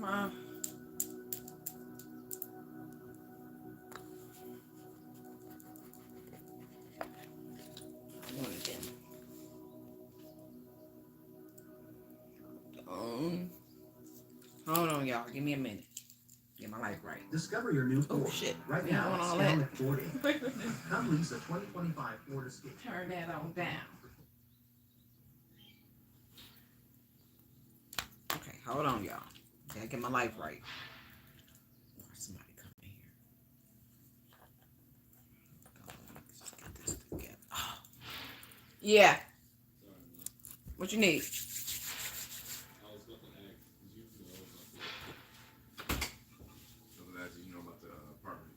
my... Hold on, y'all. Give me a minute. Get my life right. Discover your new Ford. Oh, shit. Right now, all that. Come lease a 2025 Ford Escape. Turn that on down. Okay, hold on, y'all. Gotta get my life right. Somebody come in here. Let's get this together. Oh. Yeah. What you need? About the apartment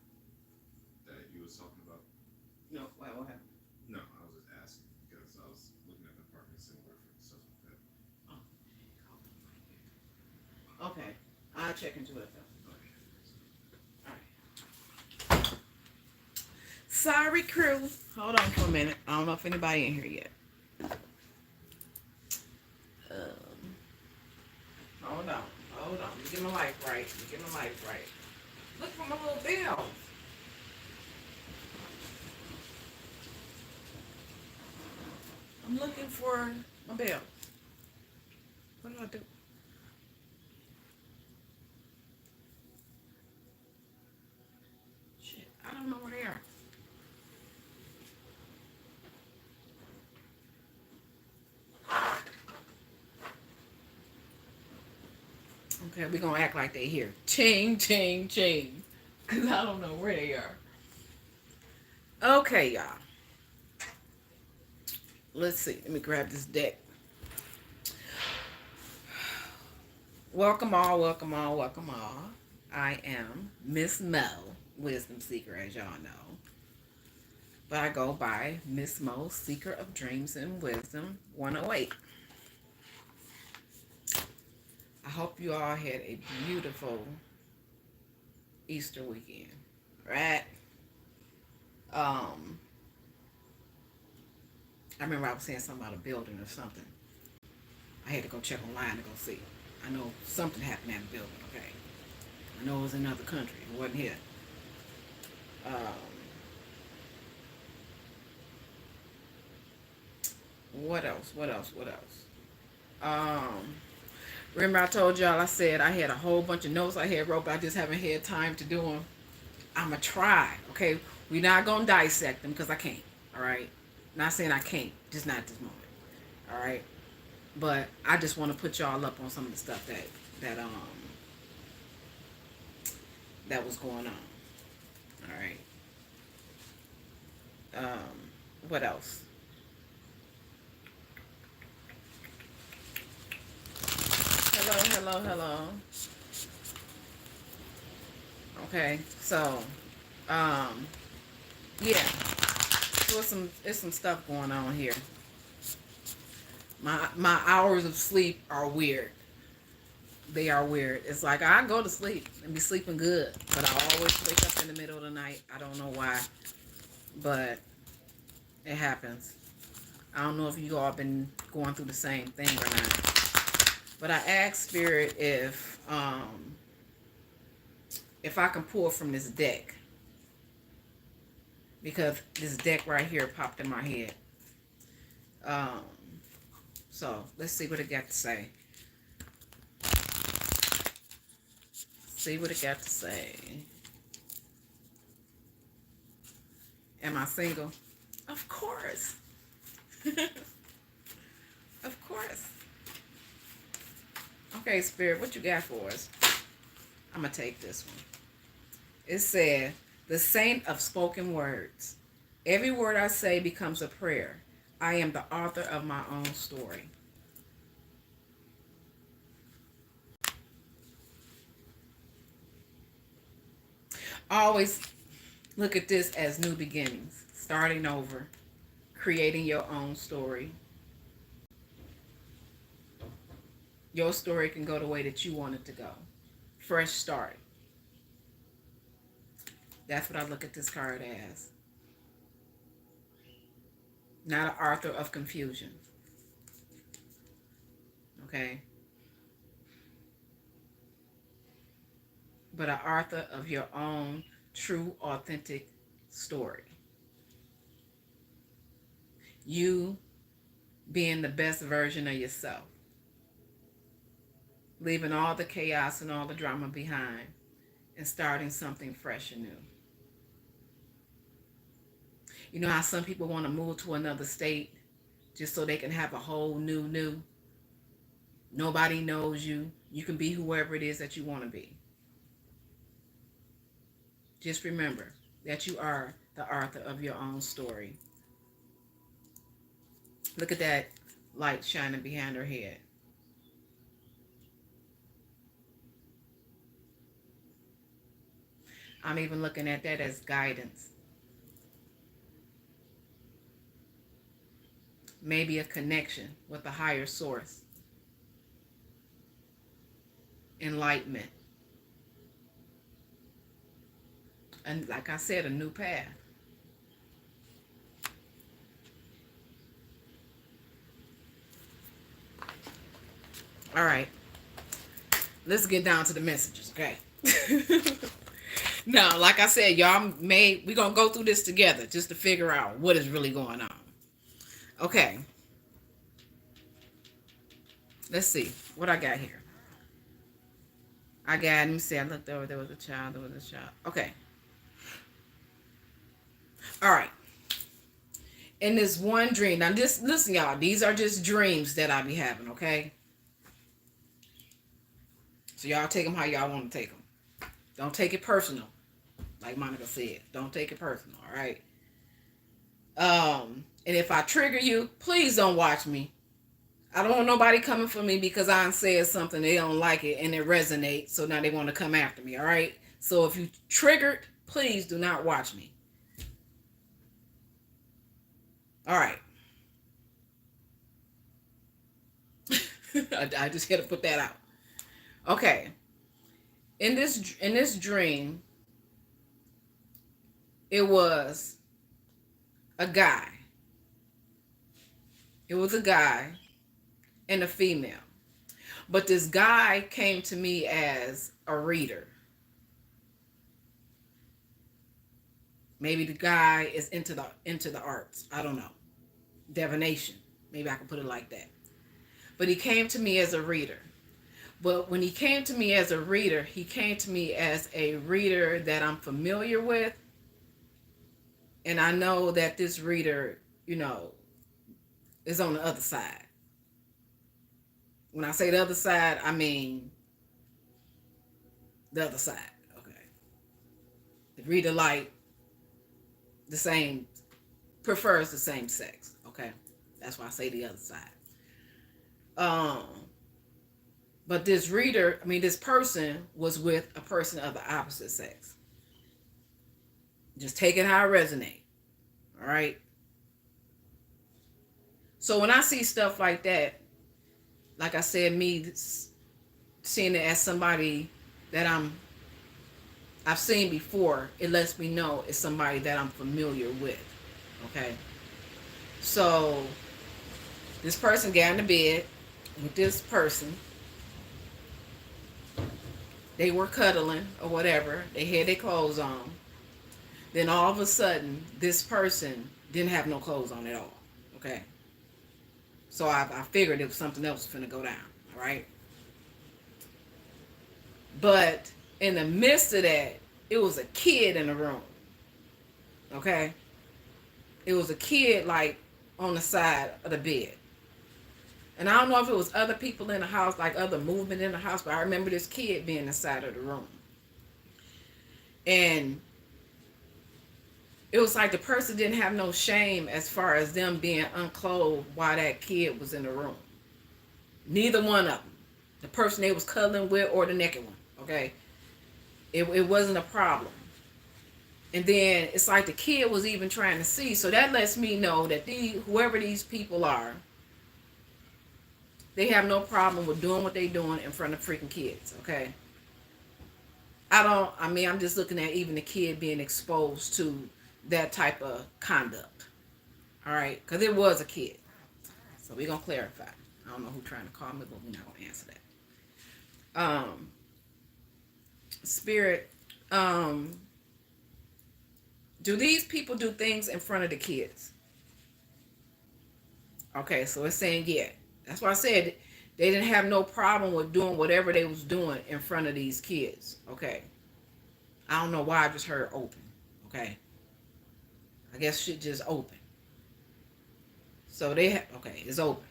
that you was talking about. No, what happened? No, I was just asking because I was looking at the apartment similar for stuff like that. Oh. Okay, I'll check into it though. All right. Sorry, crew. Hold on for a minute. I don't know if anybody in here yet. Hold on. Let me get my life right. Look for my little bell. I'm looking for my bell. What do I do? Shit, I don't know where they are. Okay, we're going to act like they here. Ching, ching, ching. Because I don't know where they are. Okay, y'all. Let's see. Let me grab this deck. Welcome all. I am Miss Mo, Wisdom Seeker, as y'all know. But I go by Miss Mo, Seeker of Dreams and Wisdom 108. I hope you all had a beautiful Easter weekend, right? I remember I was saying something about a building or something. I had to go check online to go see. I know something happened at the building, okay? I know it was in another country. It wasn't here. What else? Remember I told y'all, I said I had a whole bunch of notes I had wrote, but I just haven't had time to do them. I'm going to try, okay? We're not going to dissect them because I can't, all right? Not saying I can't, just not at this moment, all right? But I just want to put y'all up on some of the stuff that was going on, all right? What else? Hello. Okay, so, yeah. So it's some stuff going on here. My hours of sleep are weird. They are weird. It's like I go to sleep and be sleeping good, but I always wake up in the middle of the night. I don't know why, but it happens. I don't know if you all been going through the same thing or not. But I asked Spirit if I can pull from this deck, because this deck right here popped in my head. So let's see what it got to say. Am I single? Of course. Of course. Okay, Spirit, what you got for us? I'm going to take this one. It said, the saint of spoken words. Every word I say becomes a prayer. I am the author of my own story. Always look at this as new beginnings, starting over, creating your own story. Your story can go the way that you want it to go. Fresh start. That's what I look at this card as. Not an author of confusion. Okay? but an author of your own true, authentic story. You being the best version of yourself, leaving all the chaos and all the drama behind and starting something fresh and new. You know how some people want to move to another state just so they can have a whole new. Nobody knows you. You can be whoever it is that you want to be. Just remember that you are the author of your own story. Look at that light shining behind her head. I'm even looking at that as guidance. Maybe a connection with a higher source. Enlightenment. And like I said, a new path. All right. Let's get down to the messages, okay? Now, like I said, we're going to go through this together just to figure out what is really going on. Okay. Let's see what I got here. Let me see, I looked over, there was a child. Okay. All right. In this one dream, now just listen, y'all, these are just dreams that I be having, okay? So y'all take them how y'all want to take them. Don't take it personal. Like Monica said, don't take it personal, all right? And if I trigger you, please don't watch me. I don't want nobody coming for me because I said something, they don't like it, and it resonates, so now they want to come after me, all right? So if you triggered, please do not watch me. All right. I just had to put that out. Okay. In this dream, it was a guy. It was a guy and a female. But this guy came to me as a reader. Maybe the guy is into the arts. I don't know. Divination. Maybe I can put it like that. But he came to me as a reader. But when he came to me as a reader, he came to me as a reader that I'm familiar with. And I know that this reader, is on the other side. When I say the other side, I mean the other side. Okay. The reader prefers the same sex. Okay. That's why I say the other side. But this person was with a person of the opposite sex. Just take it how it resonates. All right. So when I see stuff like that, like I said, me seeing it as somebody that I've seen before, it lets me know it's somebody that I'm familiar with. Okay. So this person got into bed with this person. They were cuddling or whatever. They had their clothes on. Then all of a sudden, this person didn't have no clothes on at all. Okay. So I figured it was something else was finna go down. All right. But in the midst of that, it was a kid in the room. Okay. It was a kid like on the side of the bed. And I don't know if it was other people in the house, like other movement in the house, but I remember this kid being inside of the room. And it was like the person didn't have no shame as far as them being unclothed while that kid was in the room. Neither one of them. The person they was cuddling with or the naked one. Okay. It wasn't a problem. And then it's like the kid was even trying to see. So that lets me know that whoever these people are, they have no problem with doing what they're doing in front of freaking kids, okay? I'm just looking at even the kid being exposed to that type of conduct, all right? Because it was a kid. So we're going to clarify. I don't know who's trying to call me, but we're not going to answer that. Spirit, do these people do things in front of the kids? Okay, so it's saying yeah. That's why I said they didn't have no problem with doing whatever they was doing in front of these kids. Okay. I don't know why I just heard open. Okay. I guess shit just open. So they have, okay, it's open.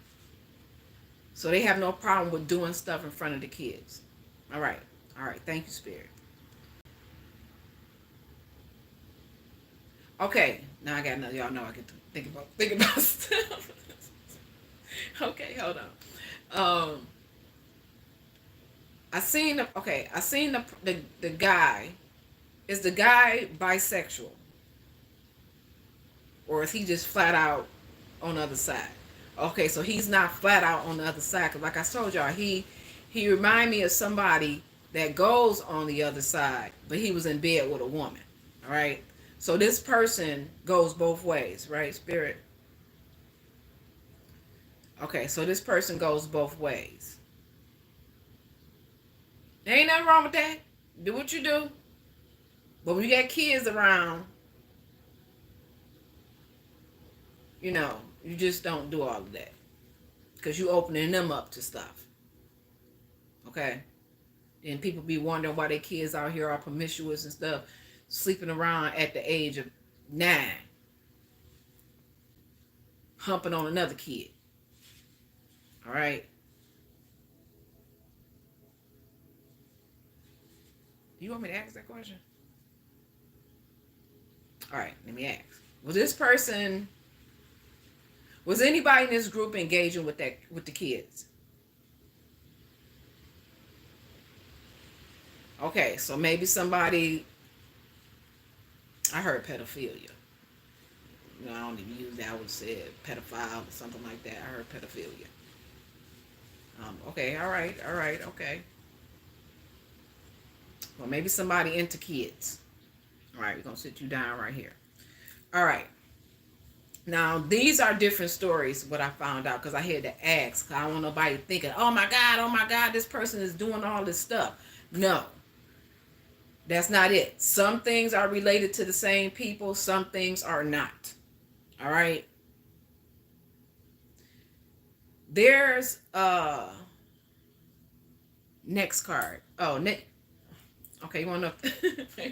So they have no problem with doing stuff in front of the kids. All right. All right. Thank you, Spirit. Okay. Now I got another. Y'all know I get to think about stuff. Okay, hold on. I seen the guy. Is the guy bisexual? Or is he just flat out on the other side? Okay, so he's not flat out on the other side. Cause like I told y'all, he remind me of somebody that goes on the other side, but he was in bed with a woman. All right. So this person goes both ways, right, Spirit? Okay, so this person goes both ways. There ain't nothing wrong with that. Do what you do. But when you got kids around, you know, you just don't do all of that. Because you opening them up to stuff. Okay? And people be wondering why their kids out here are promiscuous and stuff, sleeping around at the age of 9, humping on another kid. All right? Do you want me to ask that question? All right, let me ask. Was anybody in this group engaging with the kids? Okay, so maybe somebody, I heard pedophilia. You know, I don't even use that. I would say pedophile or something like that. I heard pedophilia. Okay, all right, okay. Well, maybe somebody into kids. All right, we're going to sit you down right here. All right. Now, these are different stories, what I found out, because I had to ask. I don't want nobody thinking, oh my God, this person is doing all this stuff. No, that's not it. Some things are related to the same people. Some things are not. All right. There's next card. Oh, okay, you want to know?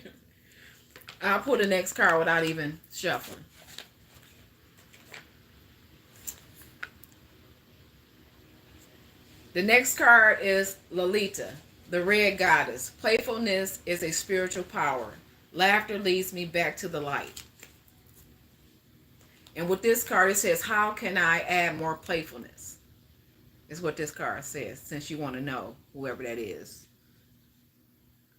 I'll pull the next card without even shuffling. The next card is Lolita, the red goddess. Playfulness is a spiritual power. Laughter leads me back to the light. And with this card, it says, how can I add more playfulness? Is what this card says, since you want to know, whoever that is.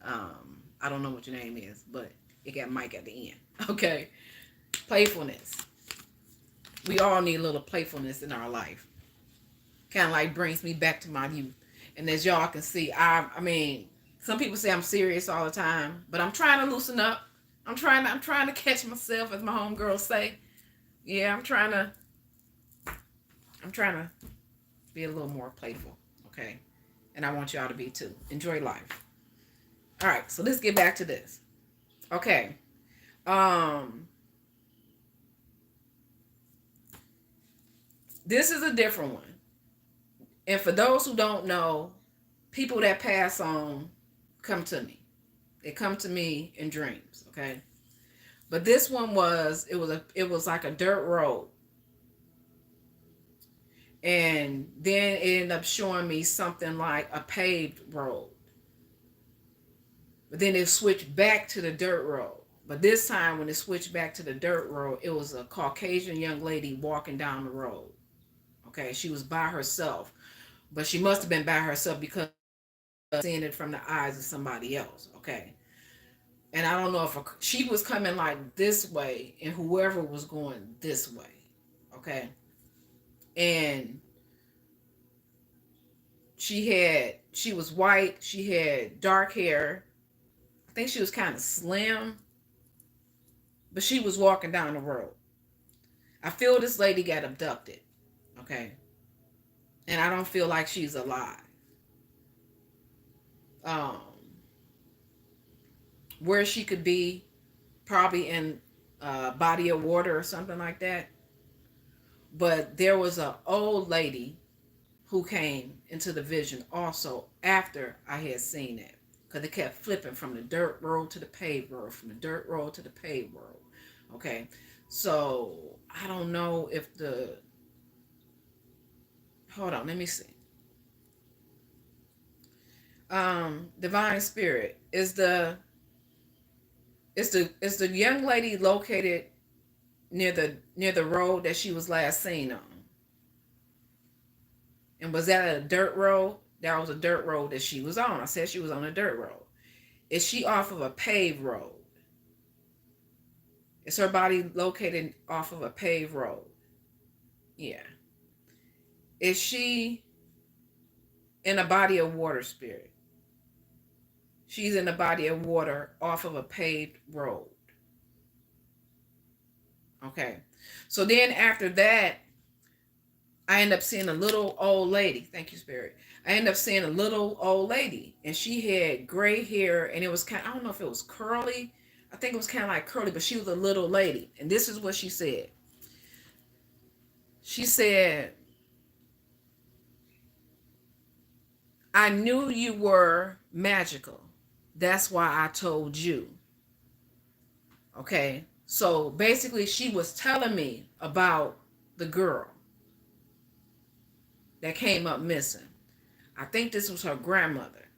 I don't know what your name is, but it got Mike at the end. Okay. Playfulness. We all need a little playfulness in our life. Kind of like brings me back to my youth. And as y'all can see, I mean, some people say I'm serious all the time, but I'm trying to loosen up. I'm trying to catch myself, as my homegirls say. Yeah, I'm trying to be a little more playful, okay? And I want y'all to be too. Enjoy life. All right, so let's get back to this. Okay. This is a different one. And for those who don't know, people that pass on come to me. They come to me in dreams, okay? But this one was like a dirt road. And then it ended up showing me something like a paved road. But then it switched back to the dirt road. But this time when it switched back to the dirt road, it was a Caucasian young lady walking down the road. Okay, she was by herself. But she must have been by herself because seeing it from the eyes of somebody else. Okay. And I don't know if she was coming like this way and whoever was going this way. Okay. And she was white. She had dark hair. I think she was kind of slim. But she was walking down the road. I feel this lady got abducted. Okay. And I don't feel like she's alive. where she could be, probably in a body of water or something like that. But there was an old lady who came into the vision also after I had seen that. Because it kept flipping from the dirt road to the paved road, from the dirt road to the paved road. Okay. So I don't know if the, hold on, let me see. Divine Spirit, is the young lady located near the road that she was last seen on? And was that a dirt road? That was a dirt road that she was on. I said she was on a dirt road. Is she off of a paved road? Is her body located off of a paved road? Yeah. Is she in a body of water, Spirit? She's in a body of water off of a paved road. Okay. So then after that, I end up seeing a little old lady. Thank you, Spirit. I end up seeing a little old lady, and she had gray hair, and it was kind of, I don't know if it was curly. I think it was kind of like curly, but she was a little lady. And this is what she said. She said, I knew you were magical. That's why I told you. Okay. So basically, she was telling me about the girl that came up missing. I think this was her grandmother.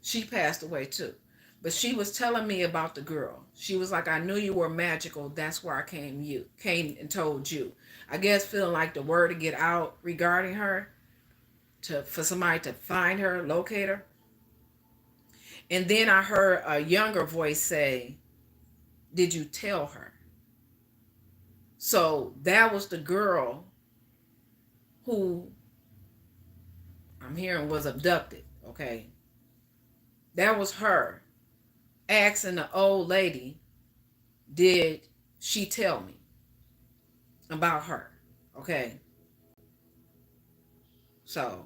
She passed away too. But she was telling me about the girl. She was like, I knew you were magical. That's why I came and told you. I guess feeling like the word to get out regarding her, for somebody to find her, locate her. And then I heard a younger voice say, did you tell her? So that was the girl who I'm hearing was abducted. Okay. That was her asking the old lady, did she tell me about her? Okay. So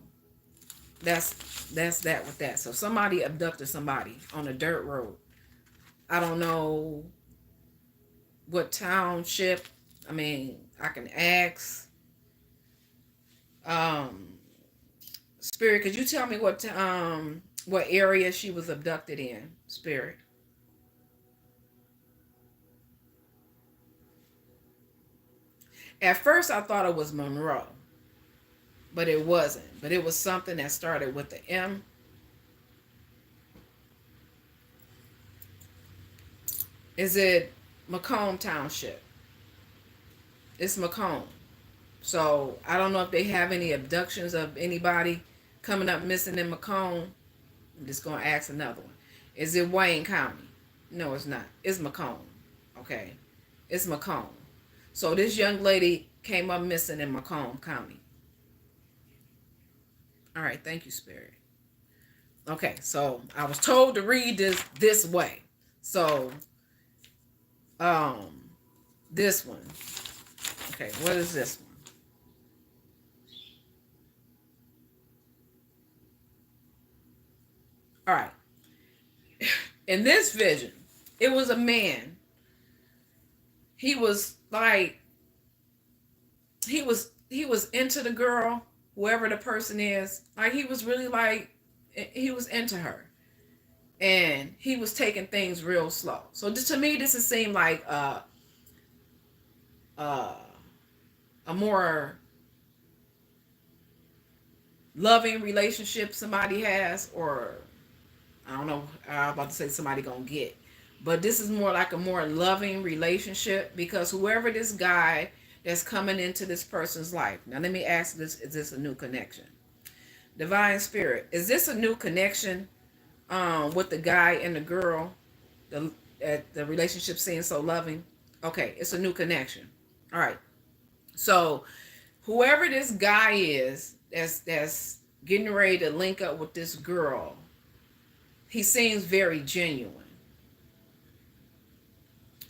that's that with that. So somebody abducted somebody on a dirt road. I don't know what township. I mean, I can ask. Spirit, could you tell me what area she was abducted in, Spirit? At first I thought it was Monroe, but it wasn't. But it was something that started with the M. Is it Macomb Township? It's Macomb. So I don't know if they have any abductions of anybody coming up missing in Macomb. I'm just going to ask another one. Is it Wayne County? No, it's not. It's Macomb. Okay. It's Macomb. So this young lady came up missing in Macomb County. All right. Thank you, Spirit. Okay. So I was told to read this way. So, this one. Okay. What is this one? All right. In this vision, it was a man. He was like, he was into the girl, whoever the person is. Like he was really like, he was into her, and he was taking things real slow. So to me, this has seemed like a more loving relationship somebody has, or I don't know, I'm about to say somebody gonna get. But this is more like a more loving relationship, because whoever this guy that's coming into this person's life. Now let me ask this, is this a new connection? Divine Spirit, is this a new connection with the guy and the girl? The relationship seems so loving. Okay, it's a new connection. All right. So whoever this guy is that's getting ready to link up with this girl, he seems very genuine.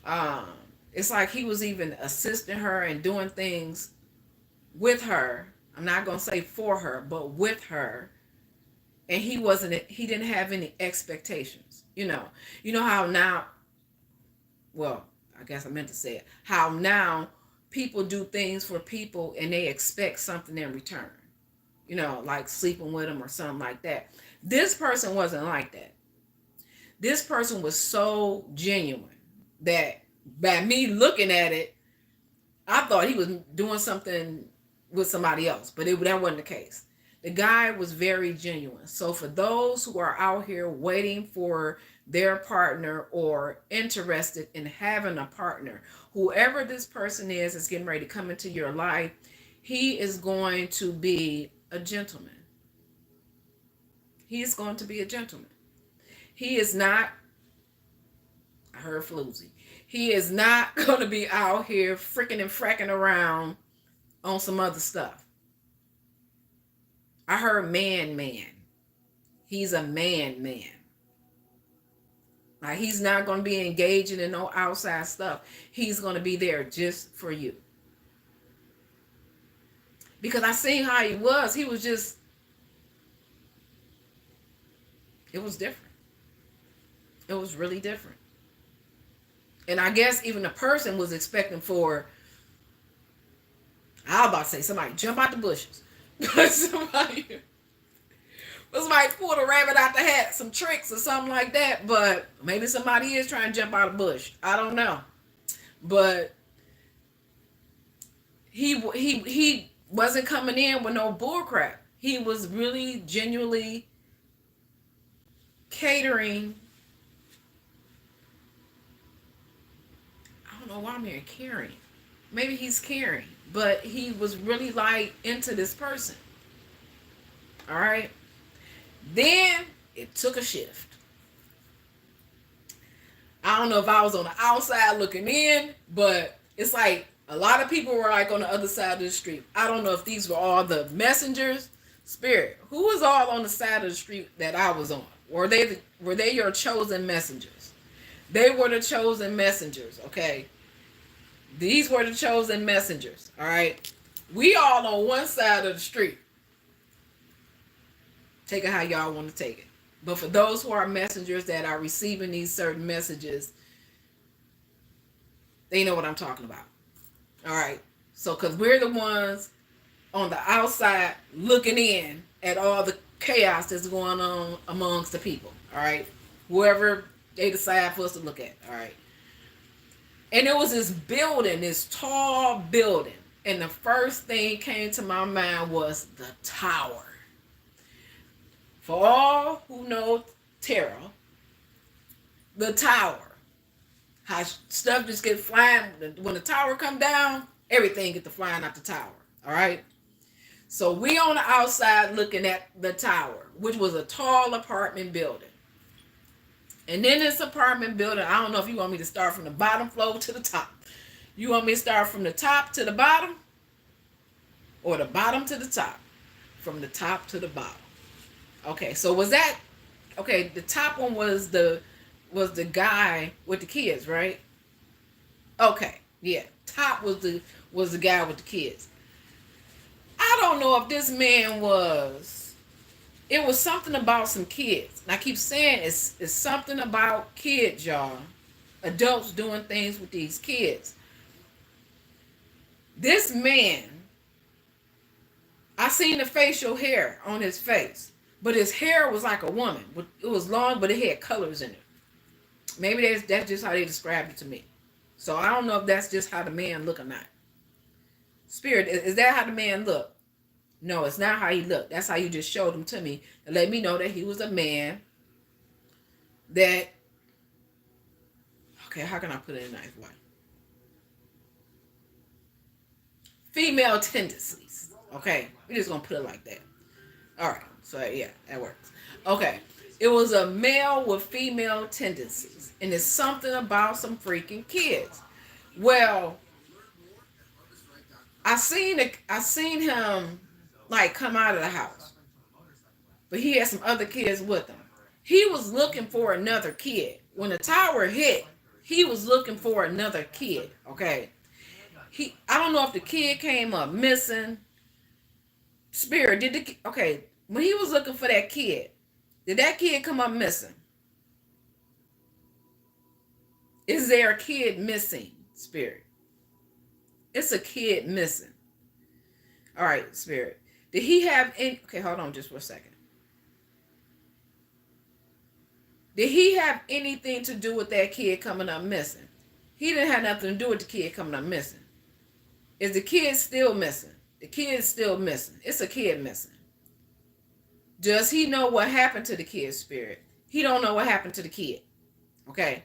Um, it's like he was even assisting her and doing things with her. I'm not gonna say for her, but with her, and he didn't have any expectations. You know how now, well, I guess I meant to say it, how now people do things for people and they expect something in return. Like sleeping with them or something like that. This person wasn't like that. This person was so genuine that by me looking at it, I thought he was doing something with somebody else, but that wasn't the case. The guy was very genuine. So for those who are out here waiting for their partner or interested in having a partner, whoever this person is getting ready to come into your life, he is going to be a gentleman. He is going to be a gentleman. He is not, I heard floozy. He is not going to be out here freaking and fracking around on some other stuff. I heard man. He's a man. Like, he's not going to be engaging in no outside stuff. He's going to be there just for you. Because I seen how he was. He was just, it was different. It was really different. And I guess even the person was expecting for, I was about to say, somebody jump out the bushes. But somebody pulled a rabbit out the hat, some tricks or something like that. But maybe somebody is trying to jump out of the bush. I don't know. But he wasn't coming in with no bullcrap. He was really genuinely catering. I don't know why I'm hearing caring. Maybe he's caring, but he was really like into this person. All right. Then it took a shift. I don't know if I was on the outside looking in, but it's like a lot of people were like on the other side of the street. I don't know if these were all the messengers. Spirit, who was all on the side of the street that I was on? Were they your chosen messengers? They were the chosen messengers, okay? These were the chosen messengers, all right? We all on one side of the street. Take it how y'all want to take it. But for those who are messengers that are receiving these certain messages, they know what I'm talking about. All right. So, because we're the ones on the outside looking in at all the chaos that's going on amongst the people. All right. Whoever they decide for us to look at. All right. And it was this building, this tall building. And the first thing came to my mind was the tower. For all who know tarot, the tower. How stuff just get flying. When the tower come down, everything get to flying out the tower. All right? So we on the outside looking at the tower, which was a tall apartment building. And then this apartment building, I don't know if you want me to start from the bottom floor to the top. You want me to start from the top to the bottom? Or the bottom to the top? From the top to the bottom. Okay, so was that, okay, the top one was the guy with the kids, right? Okay, yeah. Top was the guy with the kids. I don't know if this man it was something about some kids. And I keep saying it's something about kids, y'all. Adults doing things with these kids. This man, I seen the facial hair on his face. But his hair was like a woman. It was long, but it had colors in it. Maybe that's just how they described it to me. So I don't know if that's just how the man look or not. Spirit, is that how the man looked? No, it's not how he looked. That's how you just showed him to me to let me know that he was a man that, okay, how can I put it in a nice way? Female tendencies. Okay, we're just going to put it like that. All right. So, yeah, that works. Okay. It was a male with female tendencies. And it's something about some freaking kids. Well, I seen him, like, come out of the house. But he had some other kids with him. He was looking for another kid. When the tower hit, he was looking for another kid. Okay. I don't know if the kid came up missing. Spirit, okay. When he was looking for that kid, Did that kid come up missing? Is there a kid missing, Spirit? It's a kid missing. All right, Spirit. Did he have any... Okay, hold on just for a second. Did he have anything to do with that kid coming up missing? He didn't have nothing to do with the kid coming up missing. Is the kid still missing? The kid's still missing. It's a kid missing. Does he know what happened to the kid, Spirit? He don't know what happened to the kid. Okay.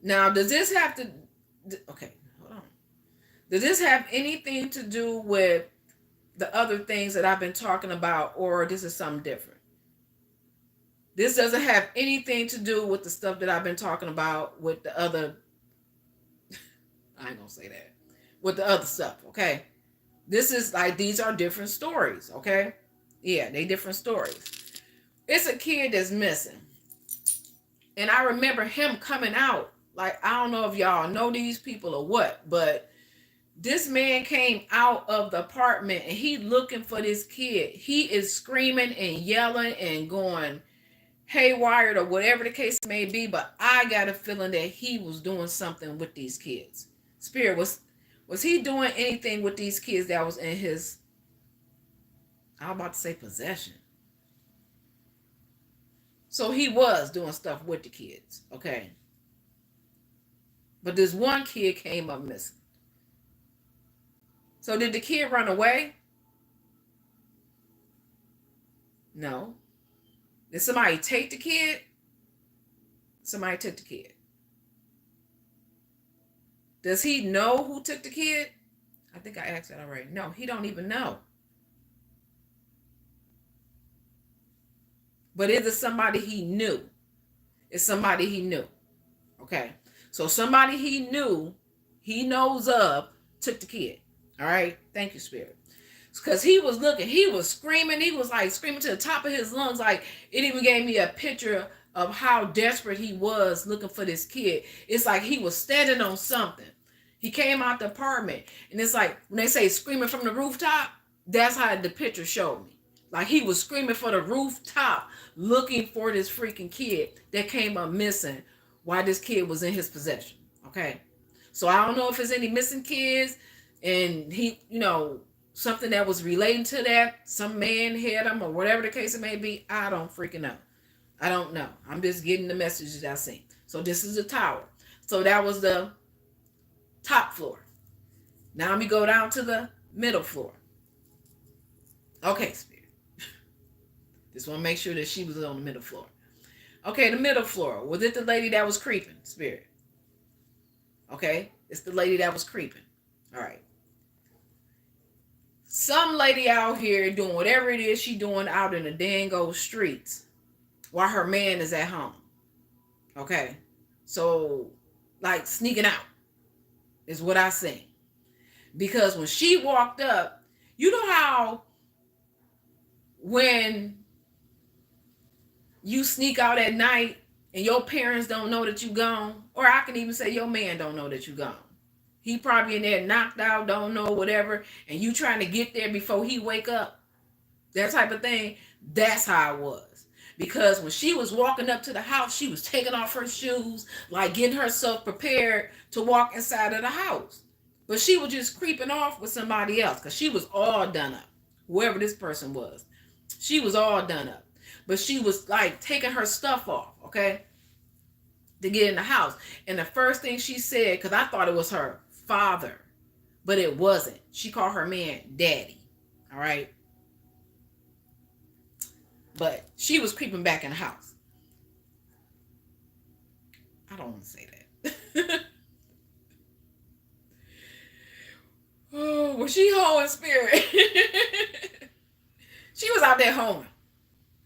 Now, does this have to... Okay, hold on. Does this have anything to do with the other things that I've been talking about, or this is something different? This doesn't have anything to do with the stuff that I've been talking about with the other... I ain't gonna say that. With the other stuff, okay? This is like, these are different stories, okay? Yeah, they different stories. It's a kid that's missing. And I remember him coming out. Like, I don't know if y'all know these people or what, but this man came out of the apartment and he looking for this kid. He is screaming and yelling and going haywire or whatever the case may be, but I got a feeling that he was doing something with these kids. Spirit, was he doing anything with these kids that was in his, I was about to say possession. So he was doing stuff with the kids, okay? But this one kid came up missing. So did the kid run away? No. Did somebody take the kid? Somebody took the kid. Does he know who took the kid? I think I asked that already. No, he don't even know. But is it somebody he knew? It's somebody he knew. Okay. So somebody he knew, he knows of, took the kid. All right. Thank you, Spirit. Because he was looking, he was screaming. He was like screaming to the top of his lungs. Like, it even gave me a picture of how desperate he was looking for this kid. It's like he was standing on something. He came out the apartment. And it's like, when they say screaming from the rooftop, that's how the picture showed me. Like, he was screaming for the rooftop, looking for this freaking kid that came up missing while this kid was in his possession. Okay. So I don't know if there's any missing kids and he, you know, something that was relating to that. Some man had him or whatever the case it may be. I don't freaking know. I don't know. I'm just getting the messages I seen. So this is the tower. So that was the top floor. Now we go down to the middle floor. Okay, Spirit. Just want to make sure that she was on the middle floor. Okay, the middle floor. Was it the lady that was creeping, Spirit? Okay, it's the lady that was creeping. All right. Some lady out here doing whatever it is she doing out in the dango streets while her man is at home. Okay, so like sneaking out is what I seen. Because when she walked up, you know how when you sneak out at night and your parents don't know that you gone, or I can even say your man don't know that you gone. He probably in there knocked out, don't know, whatever, and you trying to get there before he wake up. That type of thing. That's how it was. Because when she was walking up to the house, she was taking off her shoes, like getting herself prepared to walk inside of the house. But she was just creeping off with somebody else because she was all done up. Whoever this person was. She was all done up. But she was like taking her stuff off, okay, to get in the house. And the first thing she said, because I thought it was her father, but it wasn't. She called her man daddy, all right? But she was creeping back in the house. I don't want to say that. Oh, was she hoeing, Spirit? She was out there hoeing.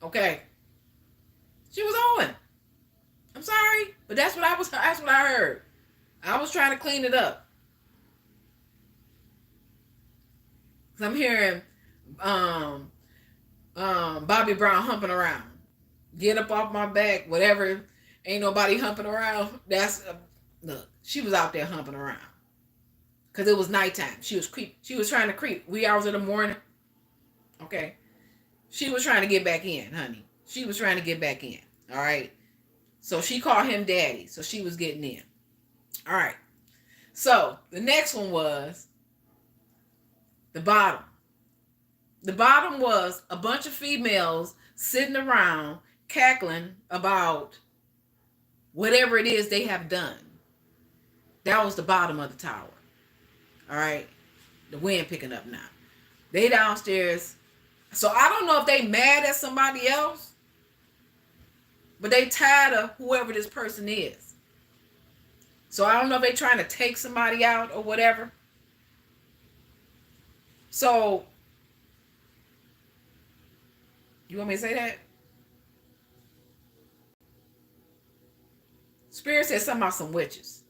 Okay. She was hoeing. I'm sorry, but that's what I heard. I was trying to clean it up. I'm hearing Bobby Brown humping around. Get up off my back, whatever. Ain't nobody humping around. Look, she was out there humping around. Because it was nighttime. She was trying to creep. Wee hours in the morning. Okay. She was trying to get back in, honey. She was trying to get back in. All right. So she called him daddy. So she was getting in. All right. So the next one was the bottom. The bottom was a bunch of females sitting around cackling about whatever it is they have done. That was the bottom of the tower. All right. The wind picking up now. They downstairs. So I don't know if they mad at somebody else, but they tired of whoever this person is. So I don't know if they trying to take somebody out or whatever. So you want me to say that? Spirit said something about some witches.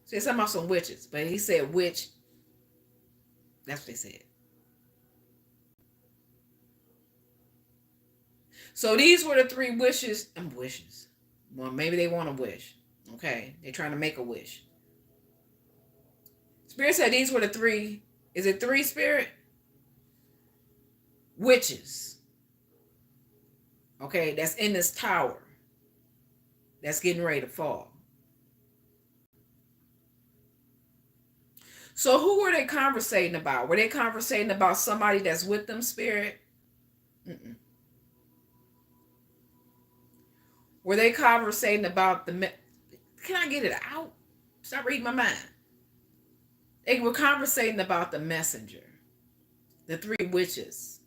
Said something about some witches, but he said witch. That's what they said. So these were the three wishes. Wishes. Well, maybe they want a wish. Okay. They're trying to make a wish. Spirit said these were the three. Is it three, Spirit? Witches. Okay. That's in this tower. That's getting ready to fall. So who were they conversating about? Were they conversating about somebody that's with them, Spirit? Mm-mm. Were they conversating about the... Can I get it out? Stop reading my mind. They were conversating about the messenger. The three witches.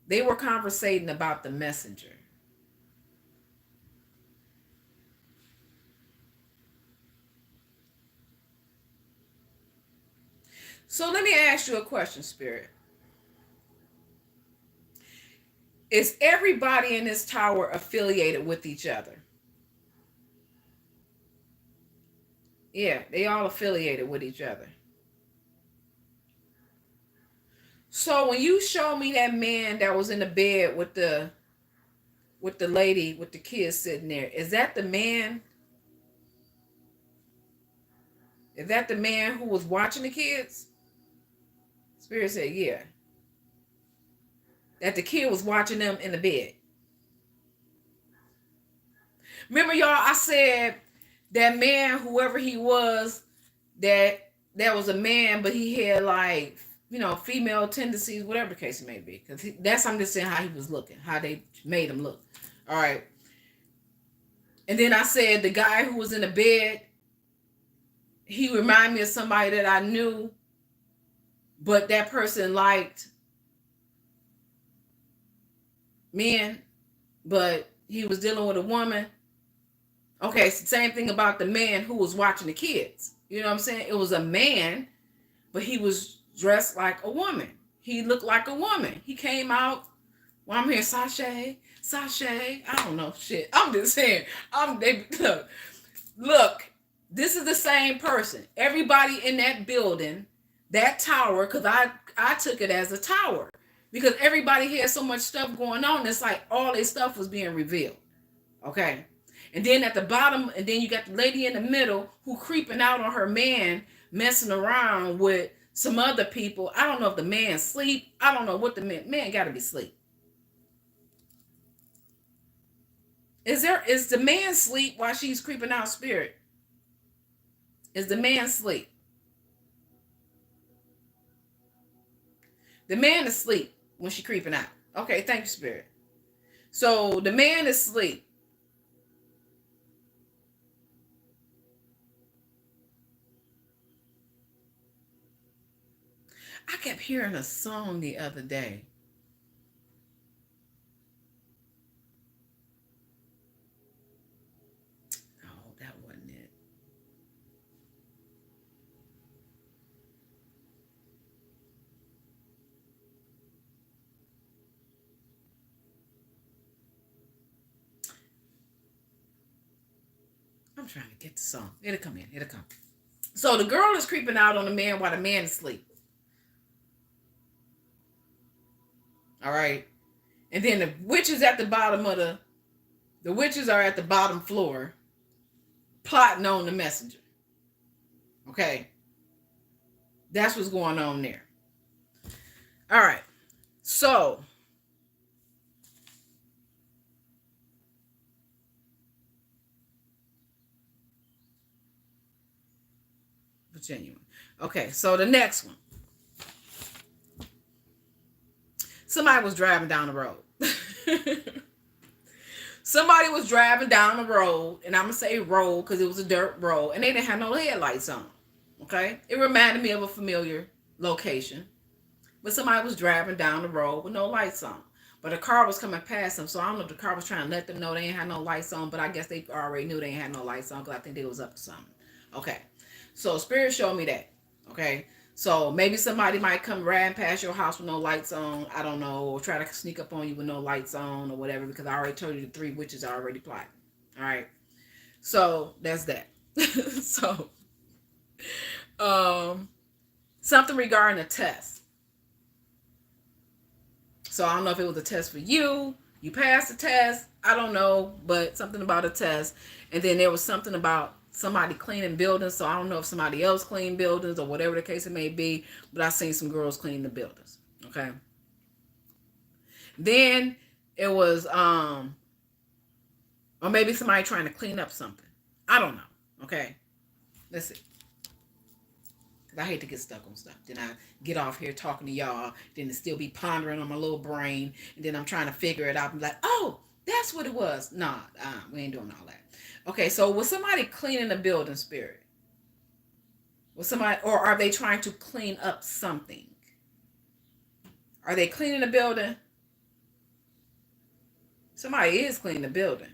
They were conversating about the messenger. So let me ask you a question, Spirit. Is everybody in this tower affiliated with each other? Yeah, they all affiliated with each other. So when you show me that man that was in the bed with the lady with the kids sitting there, is that the man? Is that the man who was watching the kids? Spirit said, yeah. That the kid was watching them in the bed. Remember, y'all, I said that man, whoever he was, that was a man, but he had like, female tendencies, whatever the case may be. Because that's, I'm just saying how he was looking, how they made him look. All right. And then I said the guy who was in the bed, he reminded me of somebody that I knew, but that person liked men, but he was dealing with a woman. Okay, same thing about the man who was watching the kids. You know what I'm saying? It was a man, but he was dressed like a woman. He looked like a woman. He came out, well, I'm here, sachet. I don't know, shit. I'm just saying. Look, this is the same person. Everybody in that building, that tower, because I took it as a tower. Because everybody had so much stuff going on. It's like all their stuff was being revealed. Okay. And then at the bottom, and then you got the lady in the middle who creeping out on her man, messing around with some other people. I don't know if the man sleep. I don't know what the man got to be asleep. Is the man sleep while she's creeping out, Spirit? Is the man asleep? The man is asleep when she creeping out. Okay, thank you, Spirit. So the man is asleep. I kept hearing a song the other day. No, that wasn't it. I'm trying to get the song. It'll come in. It'll come. So the girl is creeping out on the man while the man is asleep. All right. And then the witches at the bottom of the witches are at the bottom floor plotting on the messenger. Okay. That's what's going on there. All right. So genuine. Okay, so the next one. Somebody was driving down the road. Somebody was driving down the road, and I'm going to say road because it was a dirt road, and they didn't have no headlights on. Okay? It reminded me of a familiar location. But somebody was driving down the road with no lights on. But a car was coming past them, so I don't know if the car was trying to let them know they ain't had no lights on, but I guess they already knew they ain't had no lights on because I think they was up to something. Okay. So Spirit showed me that. Okay. So maybe somebody might come riding past your house with no lights on. I don't know. Or try to sneak up on you with no lights on or whatever, because I already told you the 3 witches are already plotting. All right. So that's that. So, something regarding a test. So I don't know if it was a test for you. You passed the test. I don't know, but something about a test. And then there was something about somebody cleaning buildings. So I don't know if somebody else cleaned buildings or whatever the case it may be. But I seen some girls clean the buildings. Okay. Then it was, or maybe somebody trying to clean up something. I don't know. Okay. Let's see. I hate to get stuck on stuff. Then I get off here talking to y'all. Then it still be pondering on my little brain. And then I'm trying to figure it out. I'm like, oh, that's what it was. Nah, we ain't doing all that. Okay, so was somebody cleaning the building, Spirit? Was somebody, or are they trying to clean up something? Are they cleaning the building? Somebody is cleaning the building.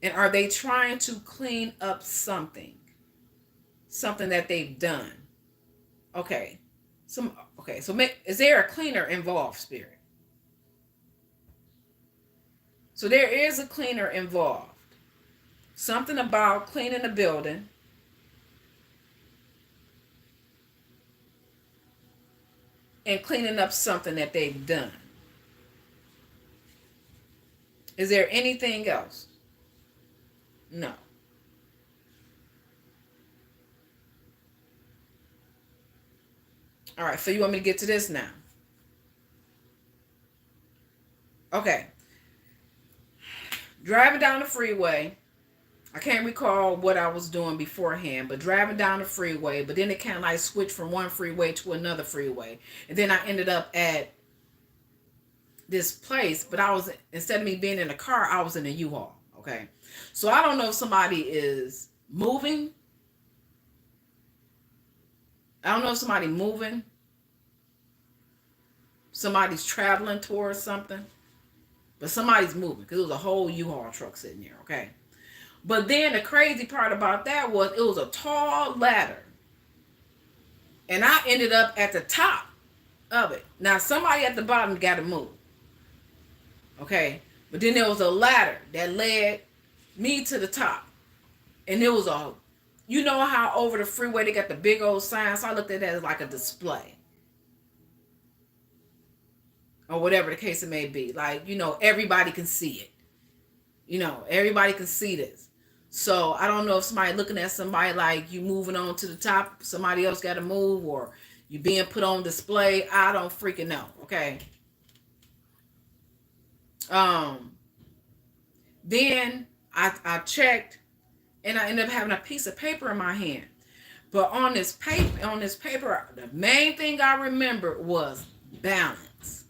And are they trying to clean up something? Something that they've done. Okay. So is there a cleaner involved, Spirit? So there is a cleaner involved. Something about cleaning the building. And cleaning up something that they've done. Is there anything else? No. All right, so you want me to get to this now? Okay. Driving down the freeway. I can't recall what I was doing beforehand, but driving down the freeway, but then it kind of like switched from one freeway to another freeway. And then I ended up at this place, but I was, instead of me being in a car, I was in a U-Haul. Okay. So I don't know if somebody is moving. I don't know if somebody's moving. Somebody's traveling towards something. But somebody's moving because it was a whole U-Haul truck sitting there, okay? But then the crazy part about that was it was a tall ladder. And I ended up at the top of it. Now, somebody at the bottom got to move. Okay? But then there was a ladder that led me to the top. And it was a, you know how over the freeway they got the big old signs? So I looked at that as like a display. Or whatever the case it may be. Like, you know, everybody can see it. You know, everybody can see this. So I don't know if somebody looking at somebody like you moving on to the top, somebody else got to move, or you being put on display. I don't freaking know. Okay. Then I checked and I ended up having a piece of paper in my hand. But on this paper, the main thing I remember was balance.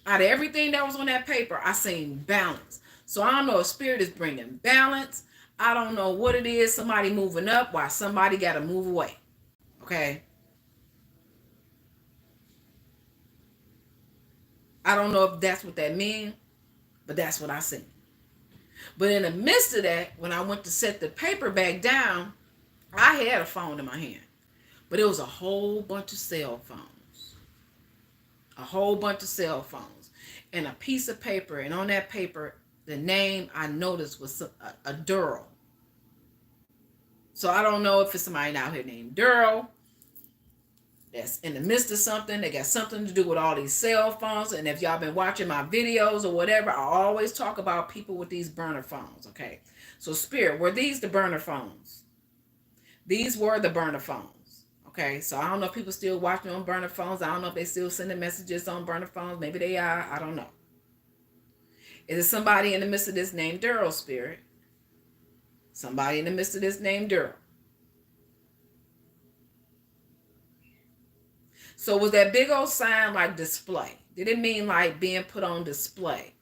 Out of everything that was on that paper, I seen balance. So I don't know if Spirit is bringing balance. I don't know what it is. Somebody moving up while somebody got to move away. Okay. I don't know if that's what that means, but that's what I seen. But in the midst of that, when I went to set the paper back down, I had a phone in my hand. But it was a whole bunch of cell phones. A whole bunch of cell phones. And a piece of paper. And on that paper, the name I noticed was a Durrell. So I don't know if it's somebody out here named Durrell that's in the midst of something. They got something to do with all these cell phones. And if y'all been watching my videos or whatever, I always talk about people with these burner phones. Okay. So Spirit, were these the burner phones? These were the burner phones. Okay, so I don't know if people still watching on burner phones. I don't know if they still sending messages on burner phones. Maybe they are. I don't know. Is it somebody in the midst of this named Durrell, Spirit? Somebody in the midst of this named Durrell. So was that big old sign like display? Did it mean like being put on display?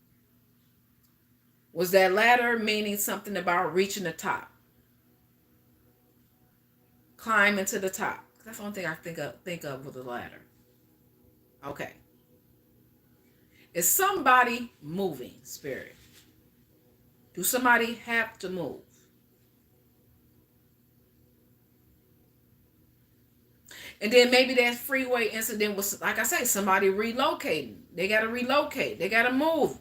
Was that ladder meaning something about reaching the top? Climbing to the top. That's the only thing I think of with a ladder. Okay. Is somebody moving, spirit? Do somebody have to move? And then maybe that freeway incident was, like I say, somebody relocating. They got to relocate. They got to move.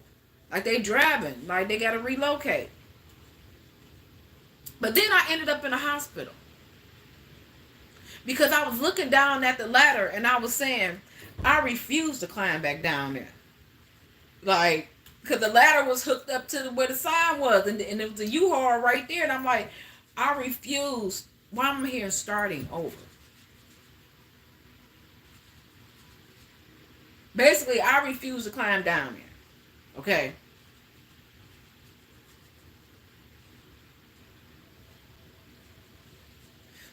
Like they driving. Like they got to relocate. But then I ended up in a hospital. Because I was looking down at the ladder and I was saying, I refuse to climb back down there. Like, because the ladder was hooked up to where the sign was. And it was a U-Haul right there. And I'm like, I refuse. Why am I here starting over? Basically, I refuse to climb down there. Okay.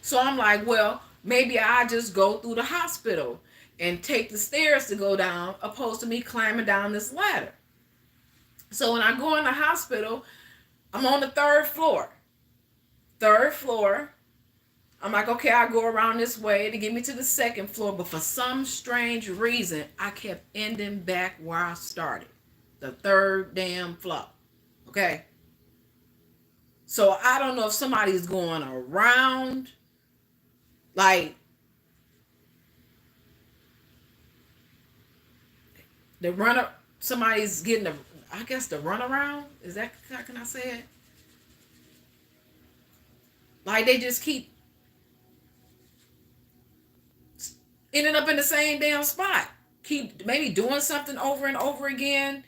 So I'm like, well, maybe I just go through the hospital and take the stairs to go down, opposed to me climbing down this ladder. So when I go in the hospital, I'm on the third floor. Third floor. I'm like, okay, I'll go around this way to get me to the second floor. But for some strange reason, I kept ending back where I started. The third damn floor. Okay? So I don't know if somebody's going around. Like, the runner, somebody's getting the, I guess the runaround. Is that, how can I say it? Like they just keep ending up in the same damn spot. Keep maybe doing something over and over again.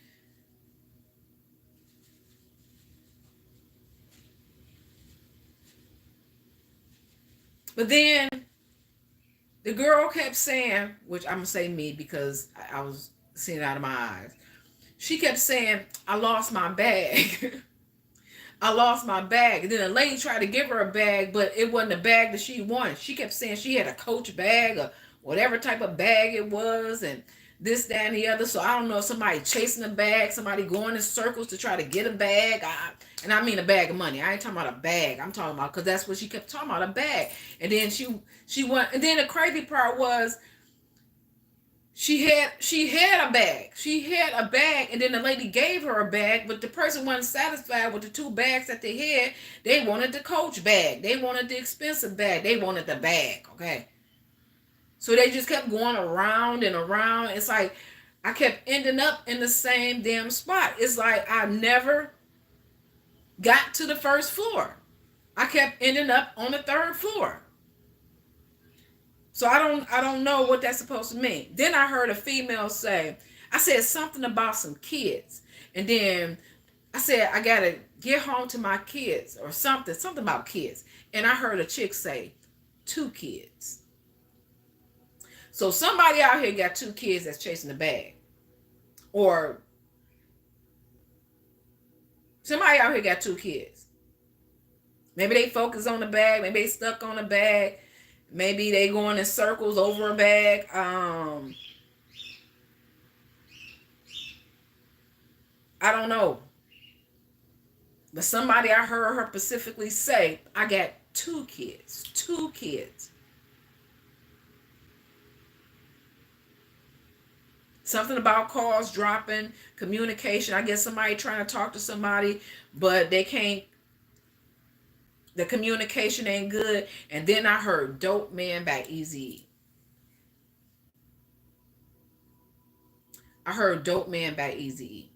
But then the girl kept saying, which I'm going to say me because I was seeing it out of my eyes. She kept saying, I lost my bag. I lost my bag. And then the lady tried to give her a bag, but it wasn't the bag that she wanted. She kept saying she had a Coach bag or whatever type of bag it was, and this, that, and the other. So I don't know if somebody chasing a bag, somebody going in circles to try to get a bag. And I mean a bag of money. I ain't talking about a bag. I'm talking about, because that's what she kept talking about, a bag. And then she went, and then the crazy part was, she had a bag. She had a bag, and then the lady gave her a bag, but the person wasn't satisfied with the two bags that they had. They wanted the Coach bag. They wanted the expensive bag. They wanted the bag, okay? So they just kept going around and around. It's like I kept ending up in the same damn spot. It's like I never got to the first floor. I kept ending up on the third floor. So I don't know what that's supposed to mean. Then I heard a female say, I said something about some kids. And then I said, I got to get home to my kids or something about kids. And I heard a chick say, 2 kids. So somebody out here got 2 kids that's chasing the bag. Or somebody out here got 2 kids. Maybe they focus on the bag. Maybe they stuck on the bag. Maybe they going in circles over a bag. I don't know. But somebody, I heard her specifically say, I got 2 kids. 2 kids. Something about calls dropping, communication. I guess somebody trying to talk to somebody, but they can't. The communication ain't good. And then I heard Dope Man by Eazy-E. I heard Dope Man by Eazy-E.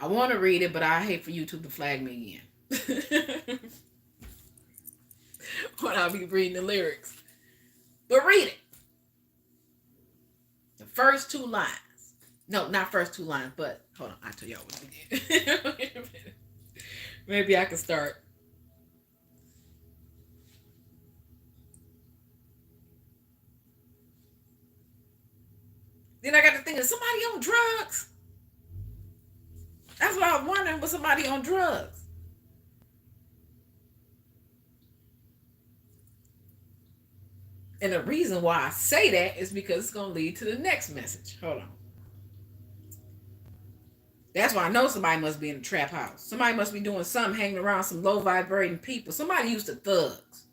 I want to read it, but I hate for YouTube to flag me again. When I'll be reading the lyrics. But read it. The first 2 lines. No, not first 2 lines, but hold on. I'll tell y'all what it is. Maybe I can start. Then I got to think, is somebody on drugs? That's what I was wondering, was somebody on drugs? And the reason why I say that is because it's going to lead to the next message. Hold on. That's why I know somebody must be in a trap house. Somebody must be doing something, hanging around some low vibrating people. Somebody used to thugs.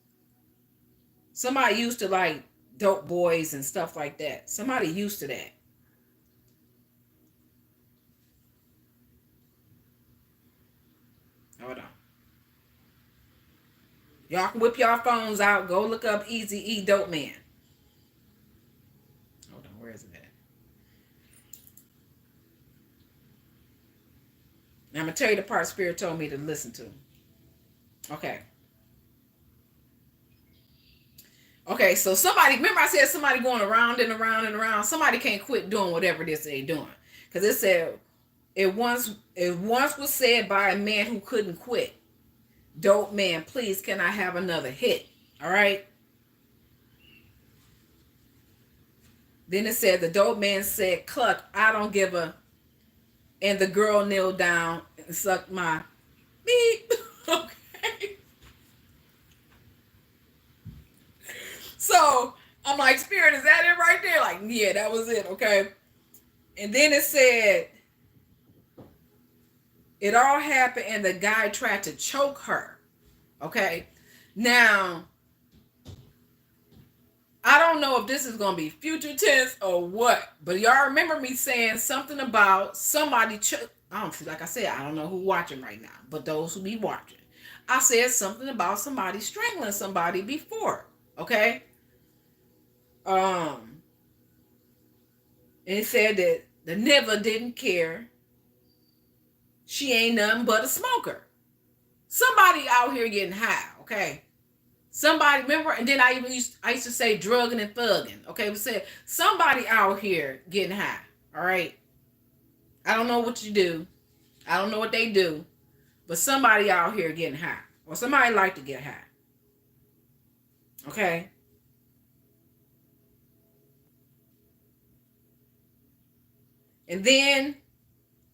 Somebody used to like dope boys and stuff like that. Somebody used to that. Hold on. Y'all can whip y'all phones out. Go look up Easy E Dope Man. Hold on, where is it at? Now I'm going to tell you the part Spirit told me to listen to. Okay. Okay, so somebody, remember I said somebody going around and around and around. Somebody can't quit doing whatever it is they're doing. Because it said, it once was said by a man who couldn't quit. Dope man, please, can I have another hit? All right. Then it said, the dope man said, cluck, I don't give a. And the girl kneeled down and sucked my beep. Okay. So I'm like, Spirit, is that it right there? Like, yeah, that was it. Okay. And then it said, it all happened and the guy tried to choke her. Okay. Now, I don't know if this is going to be future tense or what, but y'all remember me saying something about somebody I don't see, like I said, I don't know who's watching right now, but those who be watching. I said something about somebody strangling somebody before. Okay. And it said that the nigga didn't care. She ain't nothing but a smoker. Somebody out here getting high, okay? Somebody, remember, and then I used to say drugging and thugging, okay? We said somebody out here getting high, all right? I don't know what you do. I don't know what they do, but somebody out here getting high, or somebody like to get high, okay? And then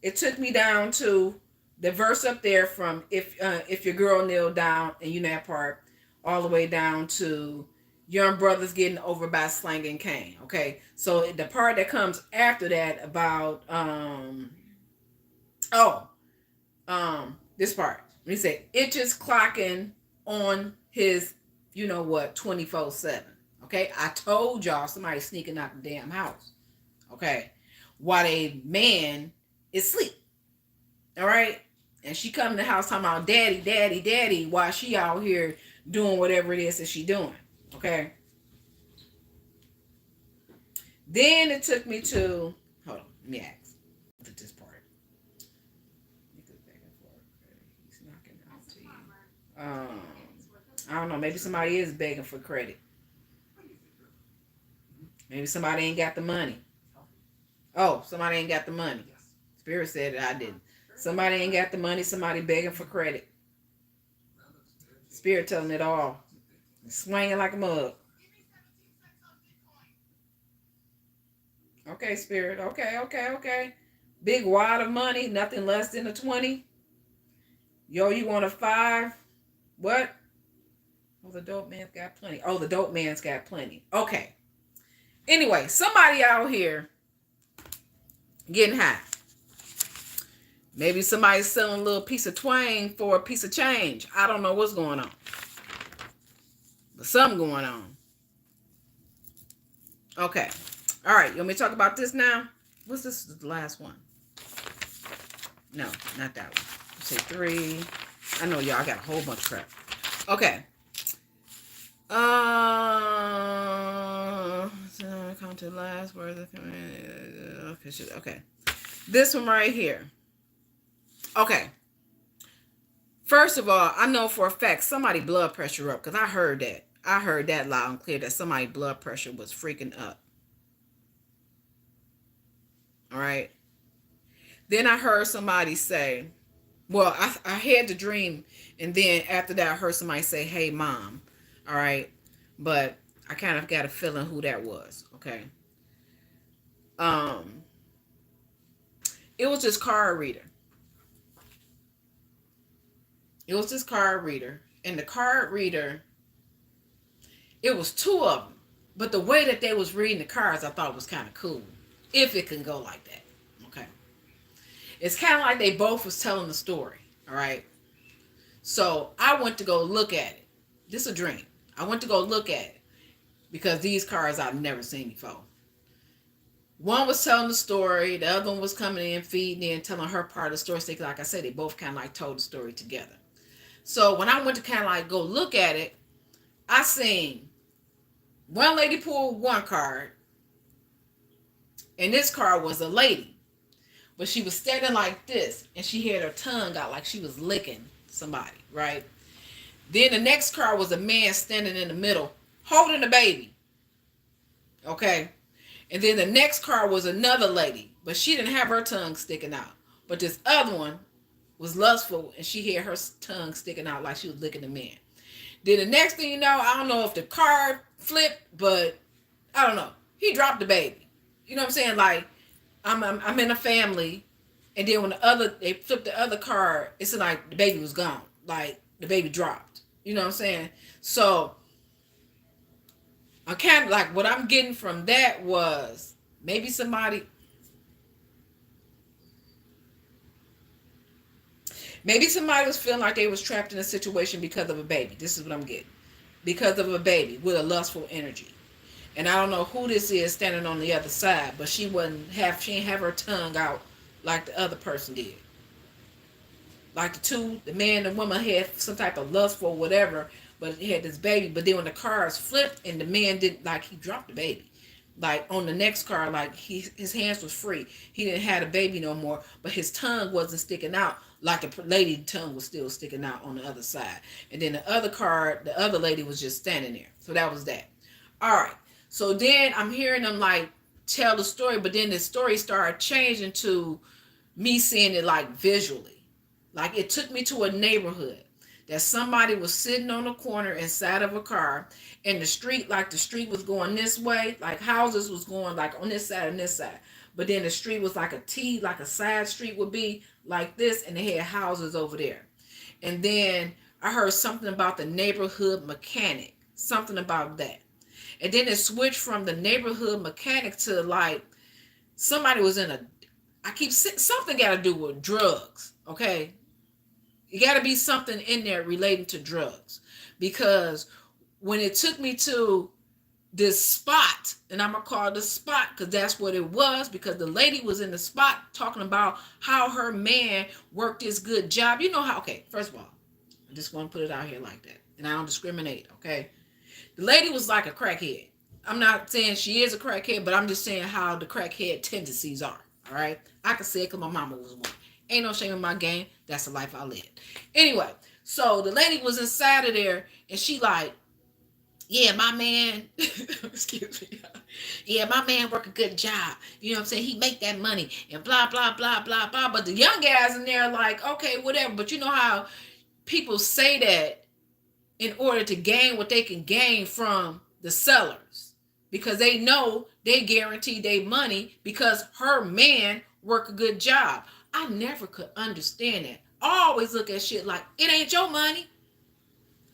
it took me down to the verse up there from if your girl kneeled down, and you know that part, all the way down to young brothers getting over by slanging cane. Okay, so the part that comes after that about this part when he said itches clocking on his 24/7. Okay, I told y'all somebody sneaking out the damn house. Okay, while a man is asleep. All right. And she come in the house talking about daddy, daddy, daddy, while she out here doing whatever it is that she doing. Okay. Then it took me to, hold on, let me ask. Look at this part. He's knocking out to you. I don't know. Maybe somebody is begging for credit. Maybe somebody ain't got the money. Oh, somebody ain't got the money. Spirit said that I didn't. Somebody ain't got the money. Somebody begging for credit. Spirit telling it all. Swinging like a mug. Okay, Spirit. Okay. Big wad of money. Nothing less than a 20. Yo, you want a 5? What? Oh, the dope man's got plenty. Oh, the dope man's got plenty. Okay. Anyway, somebody out here getting high. Maybe somebody's selling a little piece of twang for a piece of change. I don't know what's going on. But something going on. Okay. All right. You want me to talk about this now? What's this? The last one? No, not that one. Let's say 3. I know y'all got a whole bunch of crap. Okay. Come to the last word. Okay. This one right here. Okay. First of all, I know for a fact somebody blood pressure up because I heard that. I heard that loud and clear that somebody's blood pressure was freaking up. All right. Then I heard somebody say, well, I had the dream, and then after that I heard somebody say, hey, mom. All right. But I kind of got a feeling who that was. Okay. It was this card reader. And the card reader, it was 2 of them. But the way that they was reading the cards, I thought was kind of cool. If it can go like that. Okay. It's kind of like they both was telling the story. All right. So I went to go look at it. This is a dream. I went to go look at it because these cards I've never seen before. One was telling the story. The other one was coming in, feeding in, telling her part of the story. So like I said, they both kind of like told the story together. So when I went to kind of like go look at it, I seen one lady pull one card, and this card was a lady, but she was standing like this, and she had her tongue out like she was licking somebody, right? Then the next card was a man standing in the middle, holding a baby, okay? And then the next card was another lady, but she didn't have her tongue sticking out. But this other one was lustful, and she had her tongue sticking out like she was licking the man. Then the next thing you know, I don't know if the card flipped, but I don't know. He dropped the baby. You know what I'm saying? Like, I'm in a family, and then when they flipped the other card, it's like the baby was gone. Like, the baby dropped. You know what I'm saying? So, I kind of like what I'm getting from that was maybe somebody was feeling like they was trapped in a situation because of a baby. This is what I'm getting. Because of a baby with a lustful energy. And I don't know who this is standing on the other side, but she didn't have her tongue out like the other person did. Like the man and woman had some type of lustful whatever, but he had this baby. But then when the cards flipped and the man didn't, like, he dropped the baby. Like on the next card, like his hands was free. He didn't have a baby no more, but his tongue wasn't sticking out like the lady's tongue was still sticking out on the other side. And then the other card, the other lady was just standing there. So that was that. All right. So then I'm hearing them like tell the story, but then the story started changing to me seeing it like visually. Like it took me to a neighborhood that somebody was sitting on a corner inside of a car, and the street was going this way, like houses was going like on this side and this side. But then the street was like a T, like a side street would be like this, and they had houses over there. And then I heard something about the neighborhood mechanic, something about that. And then it switched from the neighborhood mechanic to like somebody was in something got to do with drugs, okay? It got to be something in there relating to drugs, because when it took me to this spot, and I'm going to call it the spot because that's what it was, because the lady was in the spot talking about how her man worked this good job. You know how, okay, first of all, I just want to put it out here like that, and I don't discriminate, okay? The lady was like a crackhead. I'm not saying she is a crackhead, but I'm just saying how the crackhead tendencies are, all right? I can say it because my mama was one. Ain't no shame in my game. That's the life I live. Anyway, so the lady was inside of there, and she like, yeah, my man, excuse me. Yeah, my man work a good job. You know what I'm saying? He make that money and blah, blah, blah, blah, blah. But the young guys in there like, okay, whatever. But you know how people say that in order to gain what they can gain from the sellers, because they know they guarantee their money because her man work a good job. I never could understand that. I always look at shit like, it ain't your money.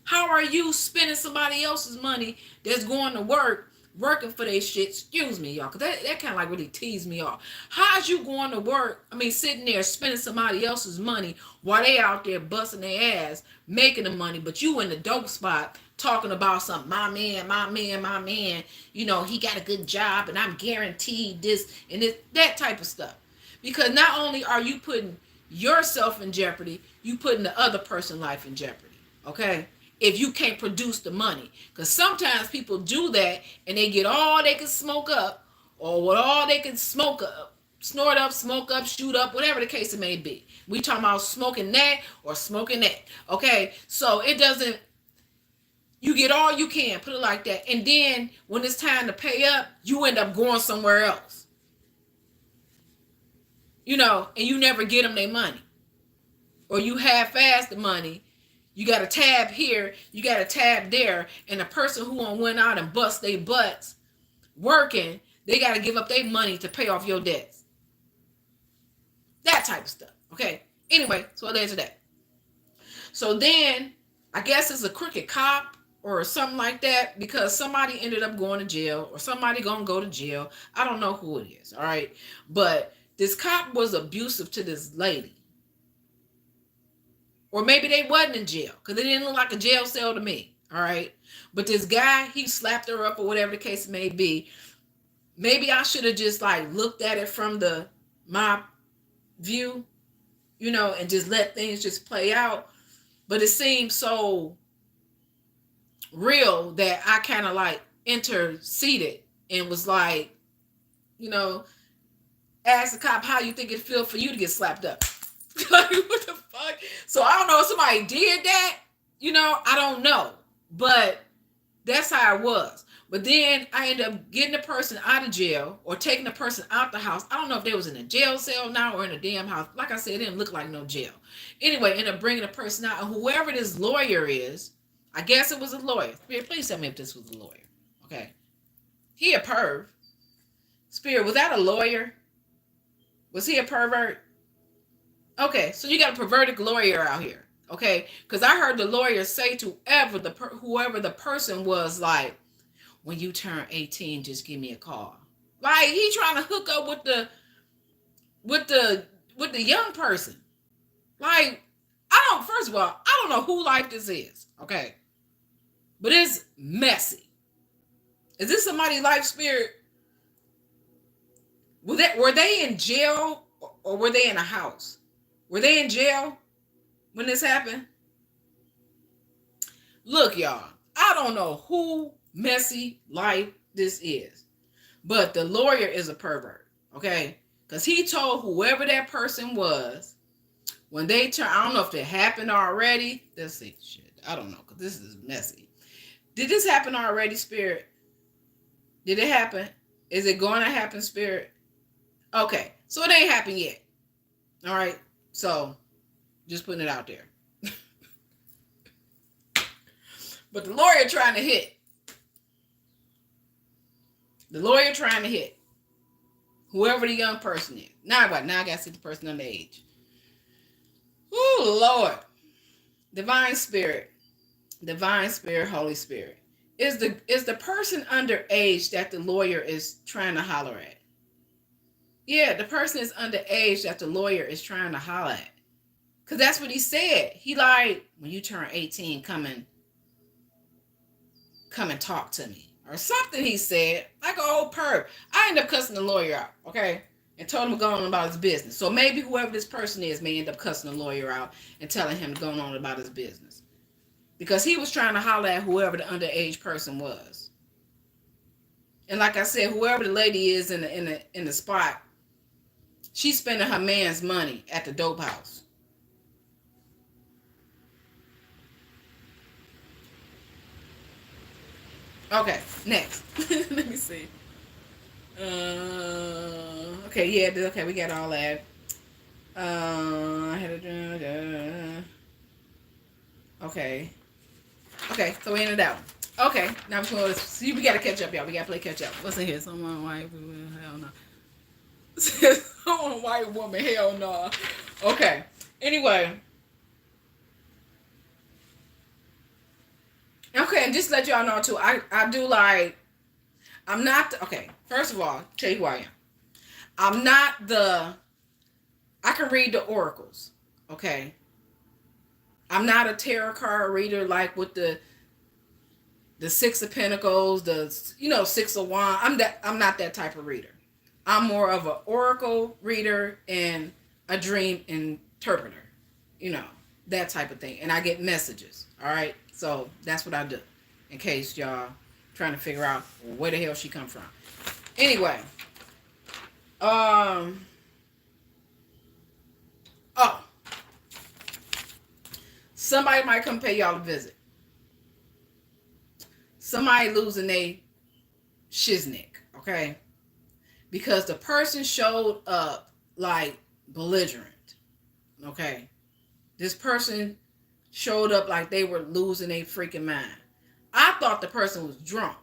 How are you spending somebody else's money that's going to work, working for their shit? Excuse me, y'all, because that kind of like really teased me off. How's you going to work, sitting there spending somebody else's money while they out there busting their ass, making the money, but you in the dope spot talking about something, my man, you know, he got a good job and I'm guaranteed this and this, that type of stuff. Because not only are you putting yourself in jeopardy, you putting the other person's life in jeopardy, okay? If you can't produce the money. Because sometimes people do that and they get all they can smoke up, or what all they can smoke up, snort up, smoke up, shoot up, whatever the case it may be. We talking about smoking that or smoking that, okay? So it doesn't, you get all you can, put it like that. And then when it's time to pay up, you end up going somewhere else. You know, and you never get them their money. Or you half-ass the money. You got a tab here, you got a tab there, and the person who went out and bust their butts working, they got to give up their money to pay off your debts. That type of stuff, okay? Anyway, so there's that. So then, I guess it's a crooked cop or something like that, because somebody ended up going to jail, or somebody gonna go to jail. I don't know who it is, all right? But this cop was abusive to this lady. Or maybe they wasn't in jail, because it didn't look like a jail cell to me, all right? But this guy, he slapped her up, or whatever the case may be. Maybe I should have just like looked at it from my view, and just let things just play out. But it seemed so real that I kind of like interceded and was like, you know, ask the cop how you think it feel for you to get slapped up. Like, what the fuck? So I don't know if somebody did that, I don't know. But that's how it was. But then I ended up getting the person out of jail, or taking the person out the house. I don't know if they was in a jail cell now or in a damn house. Like I said, it didn't look like no jail. Anyway, ended up bringing the person out. And whoever this lawyer is, I guess it was a lawyer. Spirit, please tell me if this was a lawyer. Okay. He a perv. Spirit, was that a lawyer? Was he a pervert? Okay, so you got a perverted lawyer out here. Okay, because I heard the lawyer say to whoever the person was, like, when you turn 18, just give me a call. Like, he trying to hook up with the young person. Like, first of all, I don't know who life this is. Okay, but it's messy. Is this somebody's life, Spirit? Were they in jail, or were they in a house? Were they in jail when this happened? Look, y'all, I don't know who messy life this is, but the lawyer is a pervert, okay? Because he told whoever that person was, when they turn, I don't know if it happened already. Let's see, shit, I don't know, because this is messy. Did this happen already, Spirit? Did it happen? Is it going to happen, Spirit? Okay, so it ain't happened yet. All right, so just putting it out there. But the lawyer trying to hit. The lawyer trying to hit whoever the young person is. Now what? Now I got to see the person underage. Oh, Lord. Divine Spirit, Holy Spirit. Is the person underage that the lawyer is trying to holler at? Yeah, the person is underage that the lawyer is trying to holler at. Because that's what he said. He like, when you turn 18, come and talk to me. Or something he said. Like an old perv. I ended up cussing the lawyer out, okay? And told him to go on about his business. So maybe whoever this person is may end up cussing the lawyer out and telling him to go on about his business. Because he was trying to holler at whoever the underage person was. And like I said, whoever the lady is in the spot, she's spending her man's money at the dope house. Okay, next. Let me see. Okay, yeah, okay, we got all that. Okay. Okay, so we ended that one. Okay, now we're going to see. We got to catch up, y'all. We got to play catch up. What's in here? Someone white woman? Hell no. Someone white woman? Hell no. Okay. Anyway. Okay, and just to let y'all know too, I do like, I'm not, okay, first of all, tell you who I am. I'm not I can read the oracles, okay? I'm not a tarot card reader like with the Six of Pentacles, Six of Wands. I'm not that type of reader. I'm more of an oracle reader and a dream interpreter, that type of thing. And I get messages, all right? So that's what I do, in case y'all trying to figure out where the hell she come from. Anyway, somebody might come pay y'all a visit. Somebody losing their shiznick, okay? Because the person showed up like belligerent, okay? This person showed up like they were losing their freaking mind. I thought the person was drunk,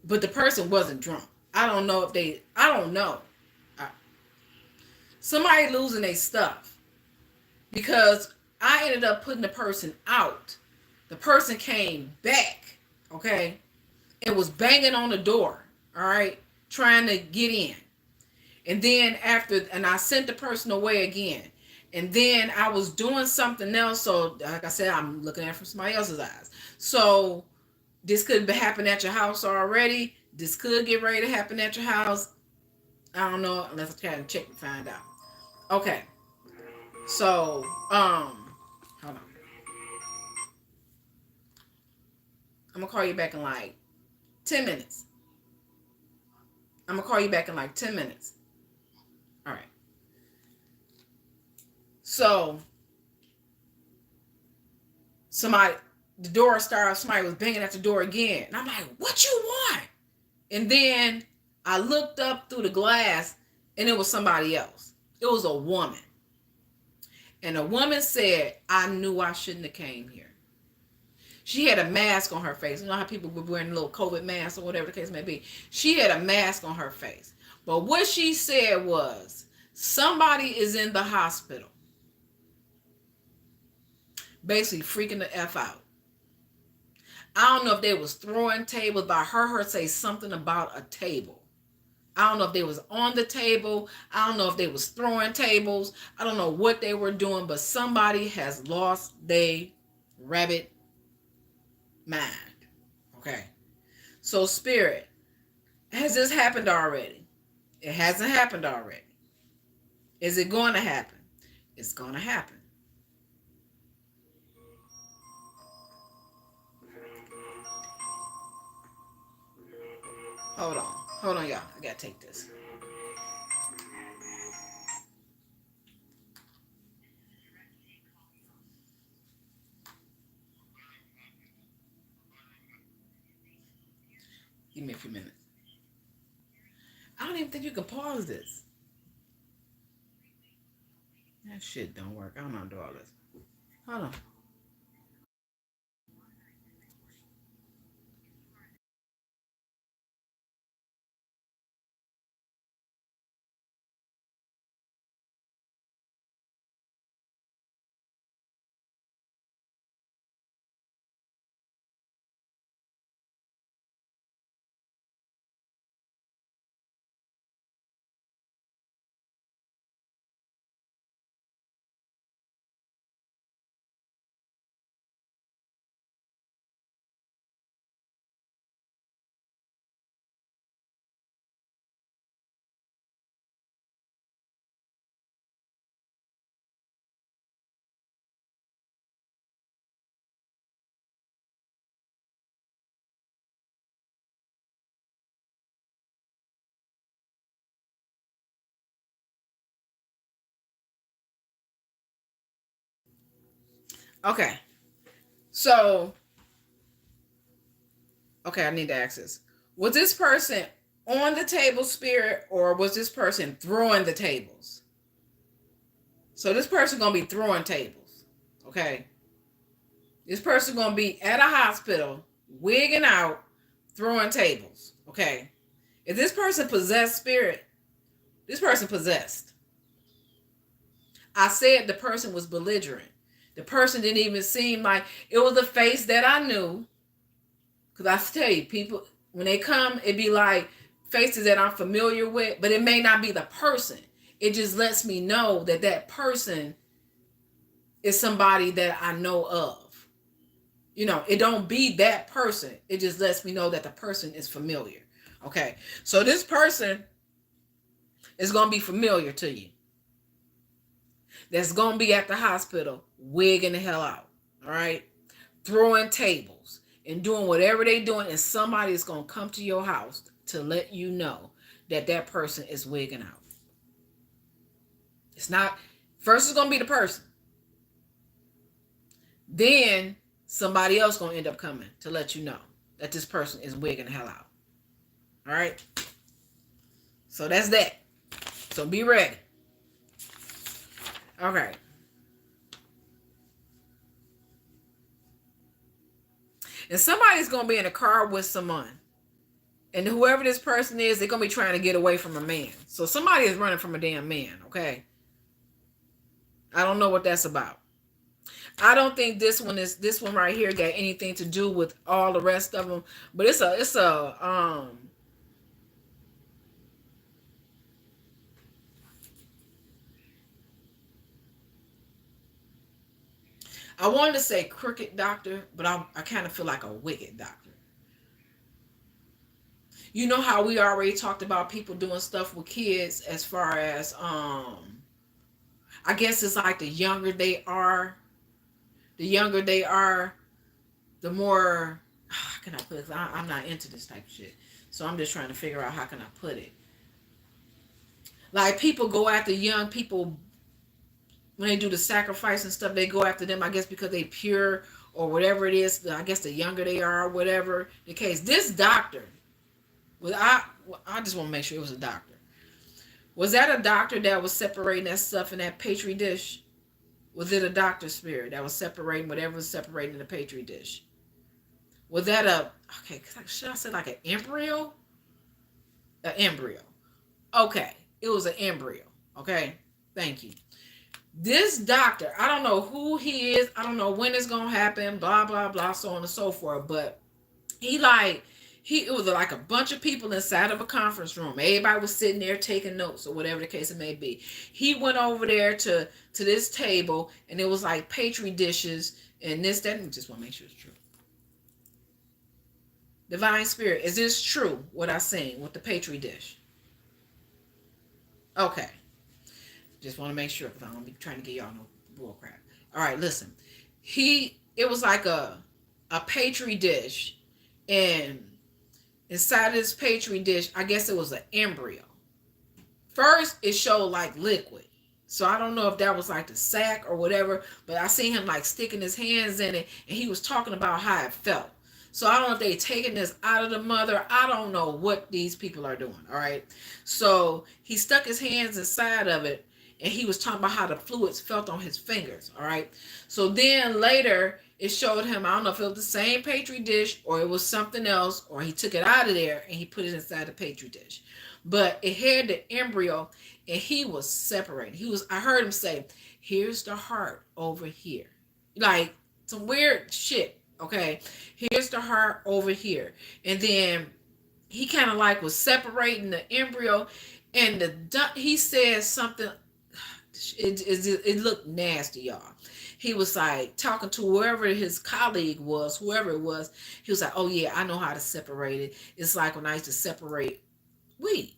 but the person wasn't drunk. I don't know. Somebody losing their stuff, because I ended up putting the person out. The person came back Okay. It was banging on the door. All right. Trying to get in. And then and I sent the person away again. And then I was doing something else. So, like I said, I'm looking at it from somebody else's eyes. So, this could happen at your house already. This could get ready to happen at your house. I don't know, unless I try to check to find out. Okay. So, hold on. I'm gonna call you back in like 10 minutes. I'm gonna call you back in like 10 minutes. All right. So, somebody was banging at the door again. And I'm like, what you want? And then I looked up through the glass and it was somebody else. It was a woman. And the woman said, I knew I shouldn't have came here. She had a mask on her face. You know how people were wearing little COVID masks or whatever the case may be. She had a mask on her face. But what she said was, somebody is in the hospital. Basically freaking the F out. I don't know if they was throwing tables, but I heard her say something about a table. I don't know if they was on the table. I don't know if they was throwing tables. I don't know what they were doing, but somebody has lost their rabbit mind. Okay. So Spirit, has this happened already? It hasn't happened already. Is it going to happen? It's going to happen. Hold on, y'all. I gotta take this. Give me a few minutes. I don't even think you can pause this. That shit don't work. I don't know how to do all this. Hold on. Okay. So, okay, I need to ask this. Was this person on the table, Spirit, or was this person throwing the tables? So this person gonna be throwing tables. Okay. This person gonna be at a hospital, wigging out, throwing tables. Okay. If this person possessed, Spirit, this person possessed. I said the person was belligerent. The person didn't even seem like it was a face that I knew. Because I tell you, people, when they come, it be like faces that I'm familiar with, but it may not be the person. It just lets me know that that person is somebody that I know of. You know, it don't be that person. It just lets me know that the person is familiar. Okay. So this person is going to be familiar to you. That's going to be at the hospital wigging the hell out. All right. Throwing tables and doing whatever they doing. And somebody is going to come to your house to let you know that that person is wigging out. It's not, first it's going to be the person. Then somebody else going to end up coming to let you know that this person is wigging the hell out. All right. So that's that. So be ready. Okay. And somebody's going to be in a car with someone. And whoever this person is, they're going to be trying to get away from a man. So somebody is running from a damn man, okay? I don't know what that's about. I don't think this one right here got anything to do with all the rest of them, but it's a. I wanted to say crooked doctor, but I kind of feel like a wicked doctor. You know how we already talked about people doing stuff with kids as far as I guess it's like the younger they are, the more how can I put it? I'm not into this type of shit. So I'm just trying to figure out how can I put it. Like people go after young people when they do the sacrifice and stuff, they go after them, I guess, because they pure or whatever it is. I guess the younger they are, whatever the case. This doctor, well, I just want to make sure it was a doctor. Was that a doctor that was separating that stuff in that petri dish? Was it a doctor spirit that was separating whatever was separating in the petri dish? Was that okay? Should I say like an embryo? An embryo. Okay, it was an embryo. Okay, thank you. This doctor, I don't know who he is. I don't know when it's gonna happen. Blah blah blah, so on and so forth. But he like it was like a bunch of people inside of a conference room. Everybody was sitting there taking notes or whatever the case it may be. He went over there to this table and it was like petri dishes and this that. And just want to make sure it's true. Divine Spirit, is this true? What I seen with the petri dish? Okay. Just want to make sure because I don't be trying to get y'all no bull crap. All right, listen. It was like a petri dish, and inside of this petri dish, I guess it was an embryo. First, it showed like liquid. So I don't know if that was like the sack or whatever, but I seen him like sticking his hands in it, and he was talking about how it felt. So I don't know if they taking this out of the mother. I don't know what these people are doing. All right. So he stuck his hands inside of it, and he was talking about how the fluids felt on his fingers. All right. So then later it showed him, I don't know if it was the same petri dish or it was something else, or he took it out of there and he put it inside the petri dish. But it had the embryo and he was separating. I heard him say, here's the heart over here. Like some weird shit. Okay. Here's the heart over here. And then he kind of like was separating the embryo, and he said something. It looked nasty, y'all. He was like talking to whoever his colleague was, whoever it was. He was like, "Oh yeah, I know how to separate it. It's like when I used to separate weed."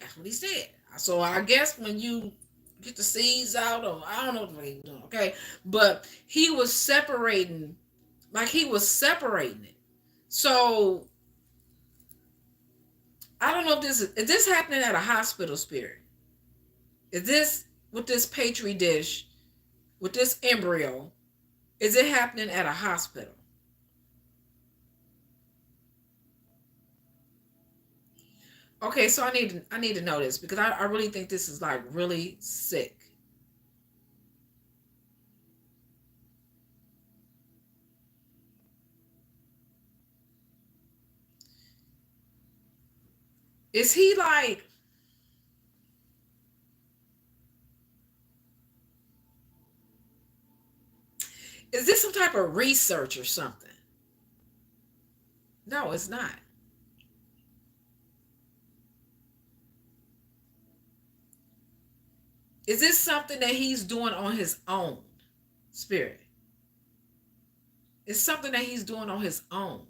That's what he said. So I guess when you get the seeds out, or I don't know what he was doing, okay? But he was separating, like he was separating it. So I don't know if is this happening at a hospital, Spirit? Is this with this petri dish, with this embryo? Is it happening at a hospital? Okay, so I need to know this because I really think this is like really sick. Is he like, is this some type of research or something? No, it's not. Is this something that he's doing on his own? Spirit. It's something that he's doing on his own.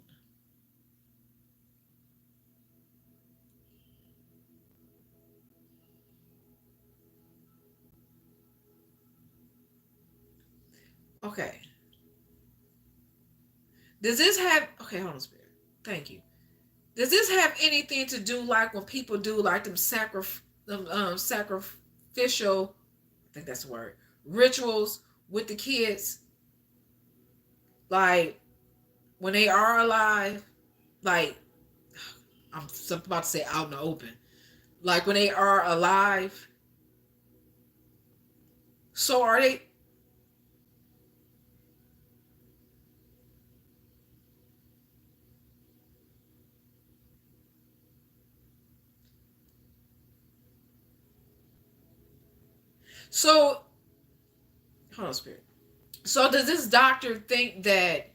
Okay. Does this have, okay, hold on, Spirit. Thank you. Does this have anything to do like when people do like them sacrificial, I think that's the word, rituals with the kids, like when they are alive, like I'm about to say out in the open, like when they are alive. So are they? So hold on, Spirit. So does this doctor think that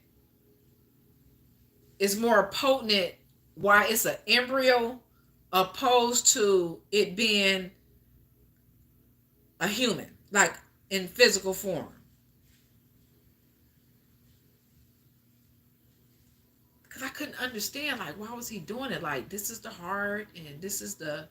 it's more potent why it's an embryo opposed to it being a human, like in physical form? Because I couldn't understand, like, why was he doing it? Like, this is the heart and this is the...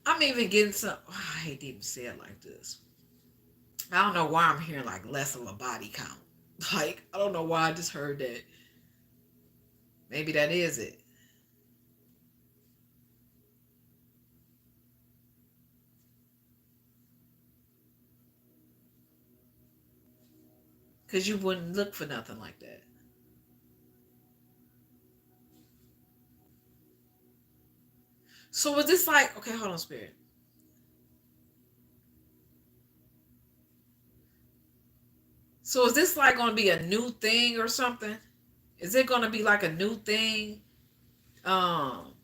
I'm even getting some... Oh, I hate to even say it like this. I don't know why I'm hearing like less of a body count. Like, I don't know why I just heard that. Maybe that is it. Because you wouldn't look for nothing like that. So was this like... Okay, hold on, Spirit. So is this like going to be a new thing or something? Is it going to be like a new thing? Um,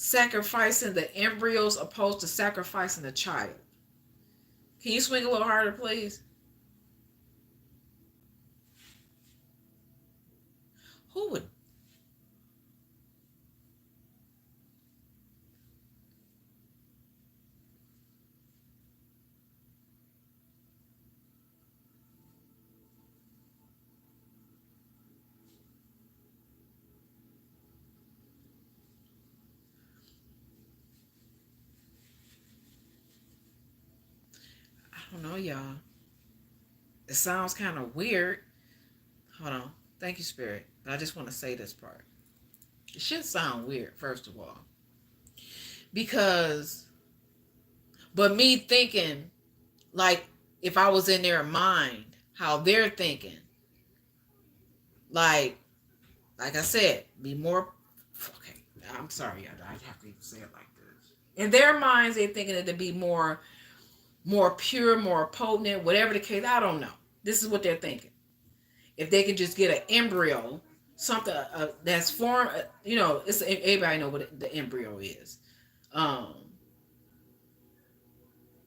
Sacrificing the embryos opposed to sacrificing the child. Can you swing a little harder, please? Who would... I don't know, y'all. It sounds kind of weird. Hold on. Thank you, Spirit. But I just want to say this part. It should sound weird, first of all. Because... But me thinking, like, if I was in their mind, how they're thinking, like I said, be more... Okay, I'm sorry, I have to even say it like this. In their minds, they're thinking it to be more pure, more potent, whatever the case. I don't know. This is what they're thinking. If they could just get an embryo, something that's formed, it's... Everybody know what the embryo is.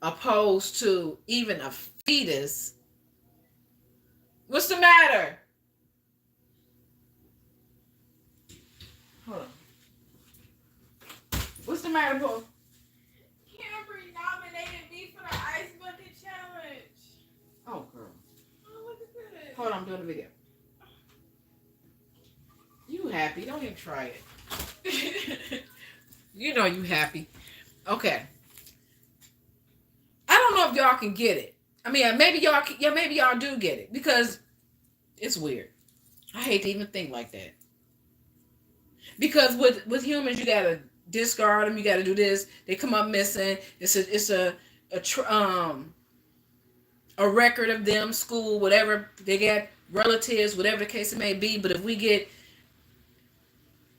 Opposed to even a fetus. What's the matter? Hold on. What's the matter, Paul? Camry nominated me for the Ice Bucket Challenge. Oh, girl. Oh, look at this. Hold on, I'm doing a video. You happy? Don't even try it. You know you happy. Okay. I don't know if y'all can get it. I mean, maybe y'all do get it because it's weird. I hate to even think like that. Because with humans, you gotta discard them. You gotta do this. They come up missing. It's a record of them, school, whatever. They got relatives, whatever the case it may be. But if we get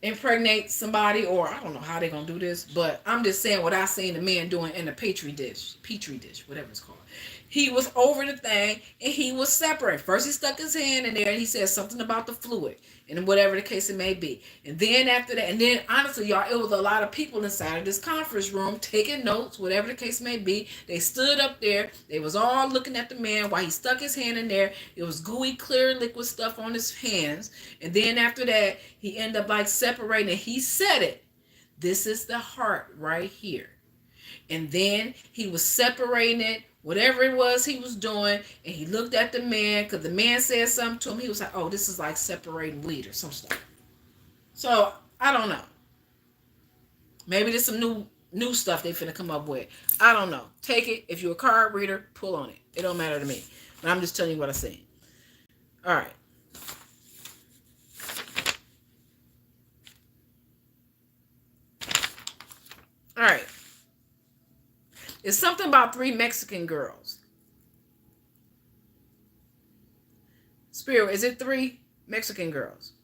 impregnate somebody, or I don't know how they're gonna do this, but I'm just saying what I seen the man doing in the petri dish, whatever it's called. He was over the thing and he was separate. First he stuck his hand in there and he said something about the fluid and whatever the case it may be. And then after that, and then honestly, y'all, it was a lot of people inside of this conference room taking notes, whatever the case may be. They stood up there. They was all looking at the man while he stuck his hand in there. It was gooey, clear, liquid stuff on his hands. And then after that, he ended up like separating. He said it. This is the heart right here. And then he was separating it, whatever it was he was doing, and he looked at the man, because the man said something to him. He was like, oh, this is like separating weed or some stuff. So, I don't know. Maybe there's some new stuff they finna come up with. I don't know. Take it. If you're a card reader, pull on it. It don't matter to me. But I'm just telling you what I seen. All right. All right. It's something about 3 Mexican girls. Spirit, is it 3 Mexican girls?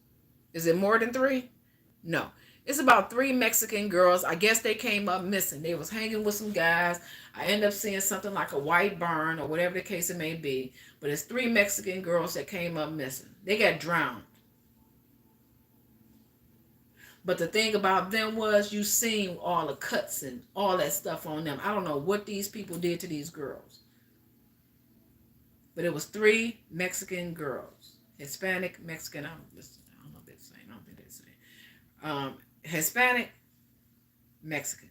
Is it more than 3? No. It's about 3 Mexican girls. I guess they came up missing. They was hanging with some guys. I end up seeing something like a white barn or whatever the case it may be. But it's 3 Mexican girls that came up missing. They got drowned. But the thing about them was you seen all the cuts and all that stuff on them. I don't know what these people did to these girls. But it was 3 Mexican girls. Hispanic, Mexican, I don't know if they're the same. I don't think they're the same. Hispanic, Mexican.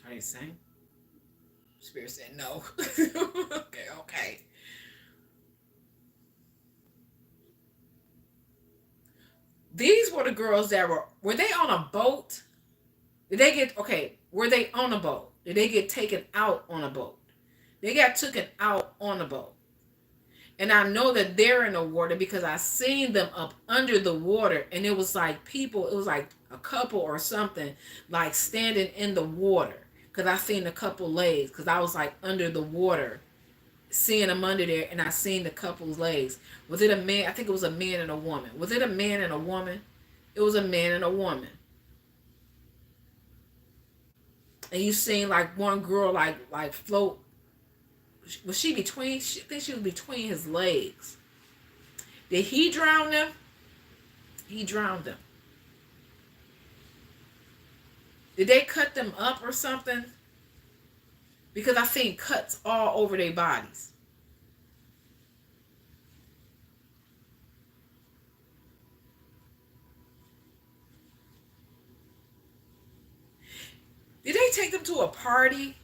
Are they the same? Spirit said no. Okay. These were the girls that were they on a boat? Were they on a boat? Did they get taken out on a boat? They got taken out on a boat. And I know that they're in the water because I seen them up under the water, and it was like people, it was like a couple or something, like standing in the water. Because I seen a couple legs, because I was like under the water, seeing them under there, and I seen the couple's legs. Was it a man? I think it was a man and a woman. Was it a man and a woman? It was a man and a woman. And you seen like one girl like float. Was she between? I think she was between his legs. Did he drown them? He drowned them. Did they cut them up or something? Because I seen cuts all over their bodies. Did they take them to a party?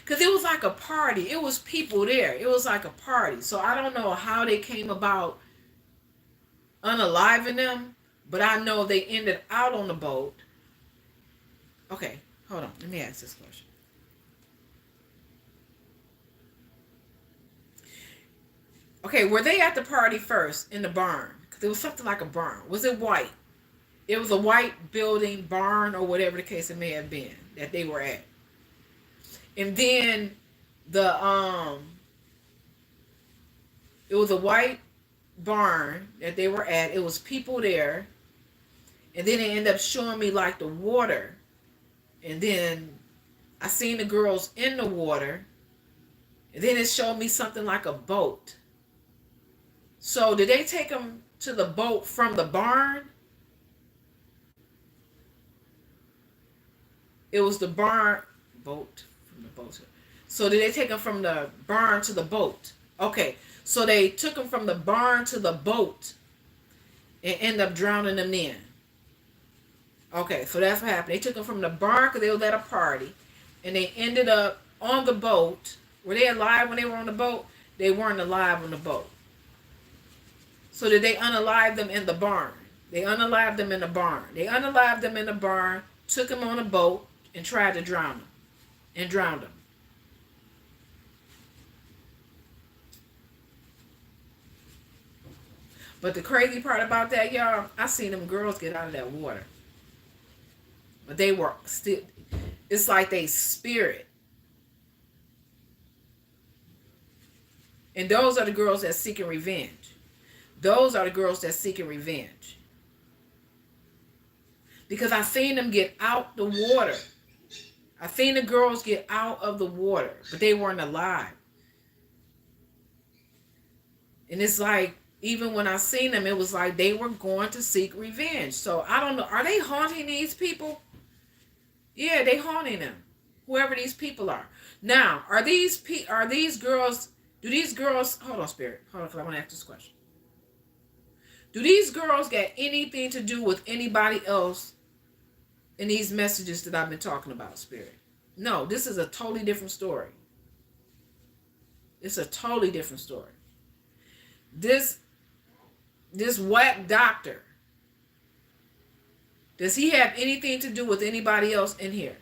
Because it was like a party. It was people there. It was like a party. So I don't know how they came about unaliving them, but I know they ended out on the boat. Okay, hold on. Let me ask this question. Okay, were they at the party first in the barn? Because it was something like a barn. Was it white? It was a white building, barn, or whatever the case it may have been that they were at. And then it was a white barn that they were at. It was people there. And then they ended up showing me like the water. And then I seen the girls in the water. And then it showed me something like a boat. So did they take them to the boat from the barn? It was the barn boat from the boat. So did they take them from the barn to the boat? Okay, so they took them from the barn to the boat and ended up drowning them in. Okay, so that's what happened. They took them from the barn because they were at a party, and they ended up on the boat. Were they alive when they were on the boat? They weren't alive on the boat. So did they unalive them in the barn? They unalived them in the barn. They unalived them in the barn, took them on a boat, and tried to drown them. And drowned them. But the crazy part about that, y'all, I seen them girls get out of that water. But they were still, it's like they spirit. And those are the girls that's seeking revenge. Those are the girls that's seeking revenge. Because I seen them get out the water. I seen the girls get out of the water, but they weren't alive. And it's like, even when I seen them, it was like they were going to seek revenge. So I don't know. Are they haunting these people? Yeah, they haunting them. Whoever these people are. Now, are these girls, do these girls, hold on, Spirit. Hold on, because I want to ask this question. Do these girls get anything to do with anybody else in these messages that I've been talking about, Spirit? No, this is a totally different story. It's a totally different story. This whack doctor, does he have anything to do with anybody else in here?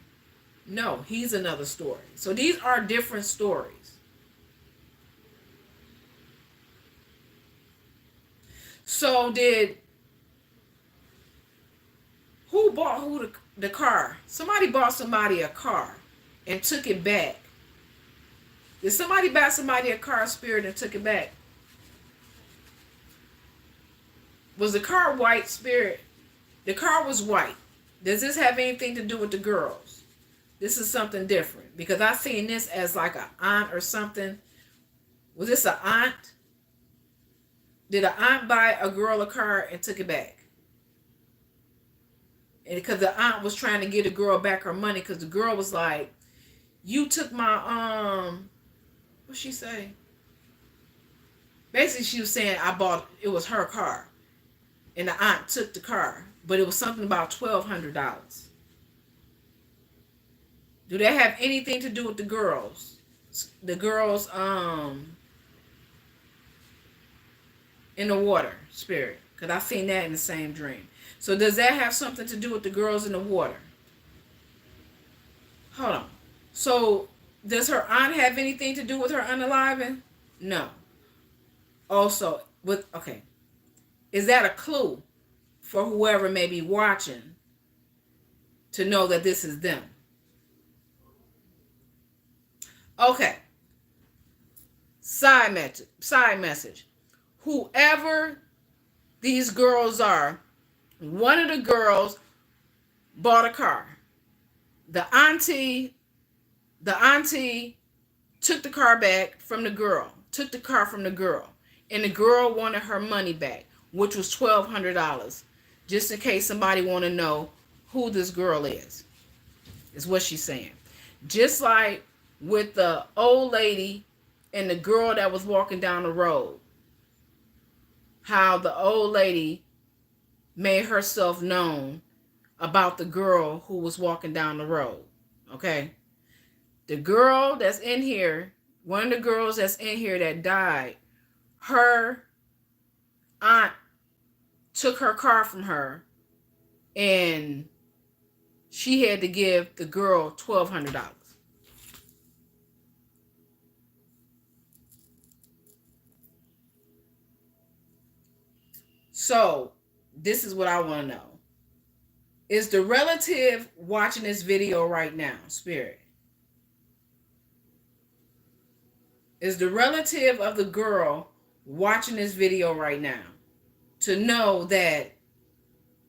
No, he's another story. So these are different stories. So who bought who the car? Somebody bought somebody a car and took it back. Did somebody buy somebody a car, Spirit, and took it back? Was the car white, Spirit? The car was white. Does this have anything to do with the girls? This is something different. Because I seen this as like an aunt or something. Was this an aunt? Did an aunt buy a girl a car and took it back? And because the aunt was trying to get the girl back her money, because the girl was like, you took my, what'd she say? Basically, she was saying it was her car. And the aunt took the car. But it was something about $1,200. Do that have anything to do with the girls? The girls, in the water, Spirit. Because I seen that in the same dream. So does that have something to do with the girls in the water? Hold on. So does her aunt have anything to do with her unaliving? No. Also, okay. Is that a clue for whoever may be watching to know that this is them? Okay. Side message. Whoever these girls are, one of the girls bought a car. The auntie took the car back from the girl. Took the car from the girl. And the girl wanted her money back, which was $1,200. Just in case somebody want to know who this girl is what she's saying. Just like with the old lady and the girl that was walking down the road. How the old lady made herself known about the girl who was walking down the road. Okay? The girl that's in here, one of the girls that's in here that died, her aunt took her car from her and she had to give the girl $1,200. So, this is what I want to know. Is the relative watching this video right now, Spirit? Is the relative of the girl watching this video right now to know that,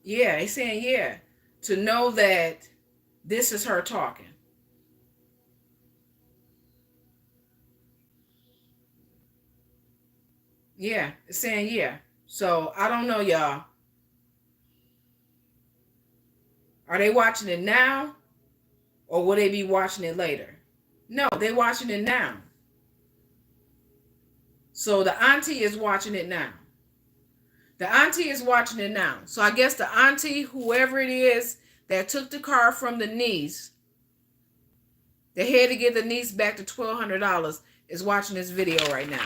yeah, they saying yeah, to know that this is her talking? Yeah, it's saying yeah. So, I don't know, y'all. Are they watching it now? Or will they be watching it later? No, they're watching it now. So the auntie is watching it now. The auntie is watching it now. So I guess the auntie, whoever it is that took the car from the niece, they had to give the niece back the $1,200, is watching this video right now.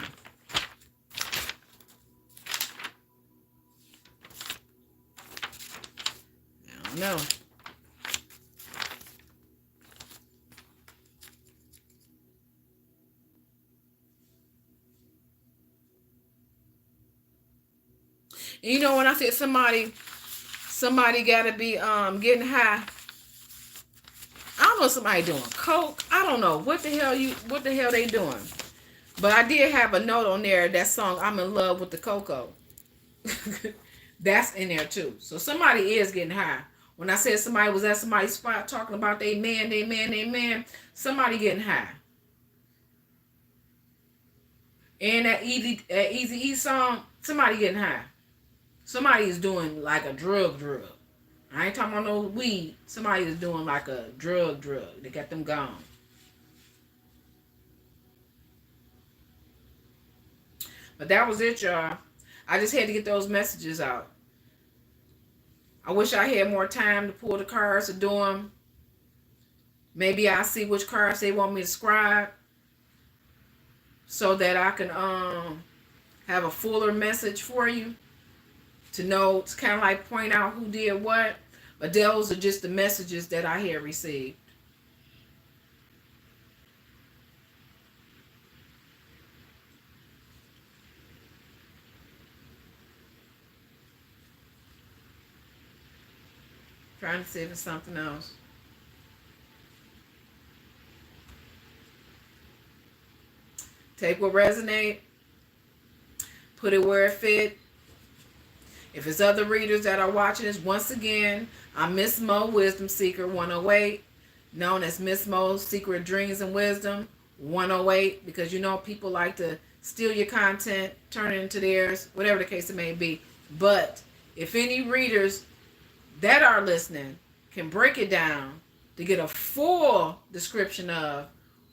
I don't know. And you know, when I said somebody gotta be getting high, I don't know what somebody doing. Coke? I don't know. What the hell they doing? But I did have a note on there, that song, I'm in Love with the Cocoa. That's in there too. So somebody is getting high. When I said somebody was at somebody's spot talking about they man, somebody getting high. And that Easy E song, somebody getting high. Somebody is doing like a drug. I ain't talking about no weed. Somebody is doing like a drug. They got them gone. But that was it, y'all. I just had to get those messages out. I wish I had more time to pull the cards to do them. Maybe I'll see which cards they want me to scribe so that I can have a fuller message for you. To know, to kind of like point out who did what. But those are just the messages that I had received. Trying to see if it's something else. Take what resonate, put it where it fit. If it's other readers that are watching this, once again, I'm Miss Mo, Wisdom Seeker 108, known as Miss Mo, Secret Dreams and Wisdom 108, because you know people like to steal your content, turn it into theirs, whatever the case it may be. But if any readers that are listening can break it down to get a full description of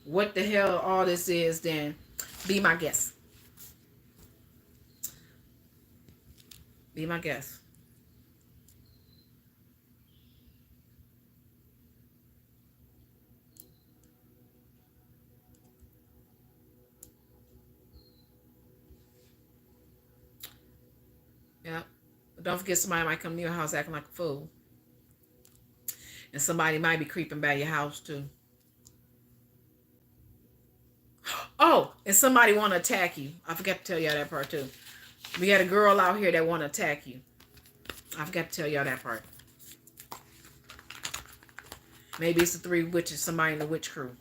what the hell all this is, then be my guest. Be my guest. Yep. But don't forget, somebody might come to your house acting like a fool. And somebody might be creeping by your house too. Oh, and somebody want to attack you. I forgot to tell y'all that part too. We got a girl out here that want to attack you. I forgot to tell y'all that part. Maybe it's the three witches, somebody in the witch crew.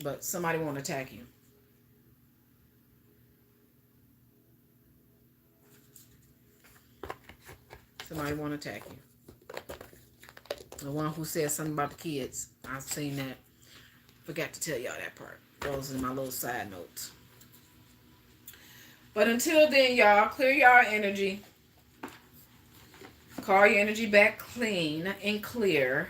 But somebody want to attack you. Somebody want to attack you. The one who said something about the kids. I've seen that. Forgot to tell y'all that part. Those are my little side notes. But until then, y'all, clear y'all energy. Call your energy back clean and clear.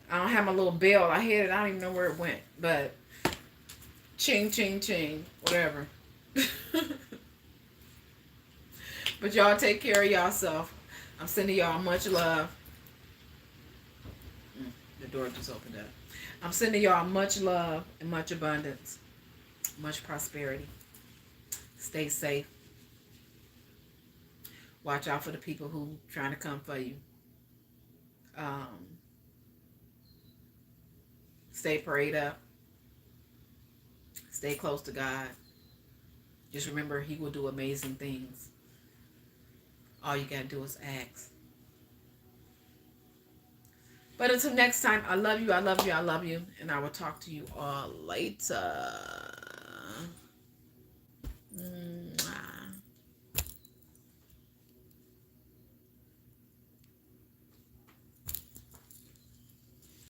I don't have my little bell. I hit it. I don't even know where it went. But ching, ching, ching. Whatever. But y'all take care of yourself. I'm sending y'all much love. The door just opened up. I'm sending y'all much love and much abundance. Much prosperity. Stay safe. Watch out for the people who trying to come for you. Stay prayed up. Stay close to God. Just remember, He will do amazing things. All you got to do is ask. But until next time, I love you, I love you, I love you. And I will talk to you all later.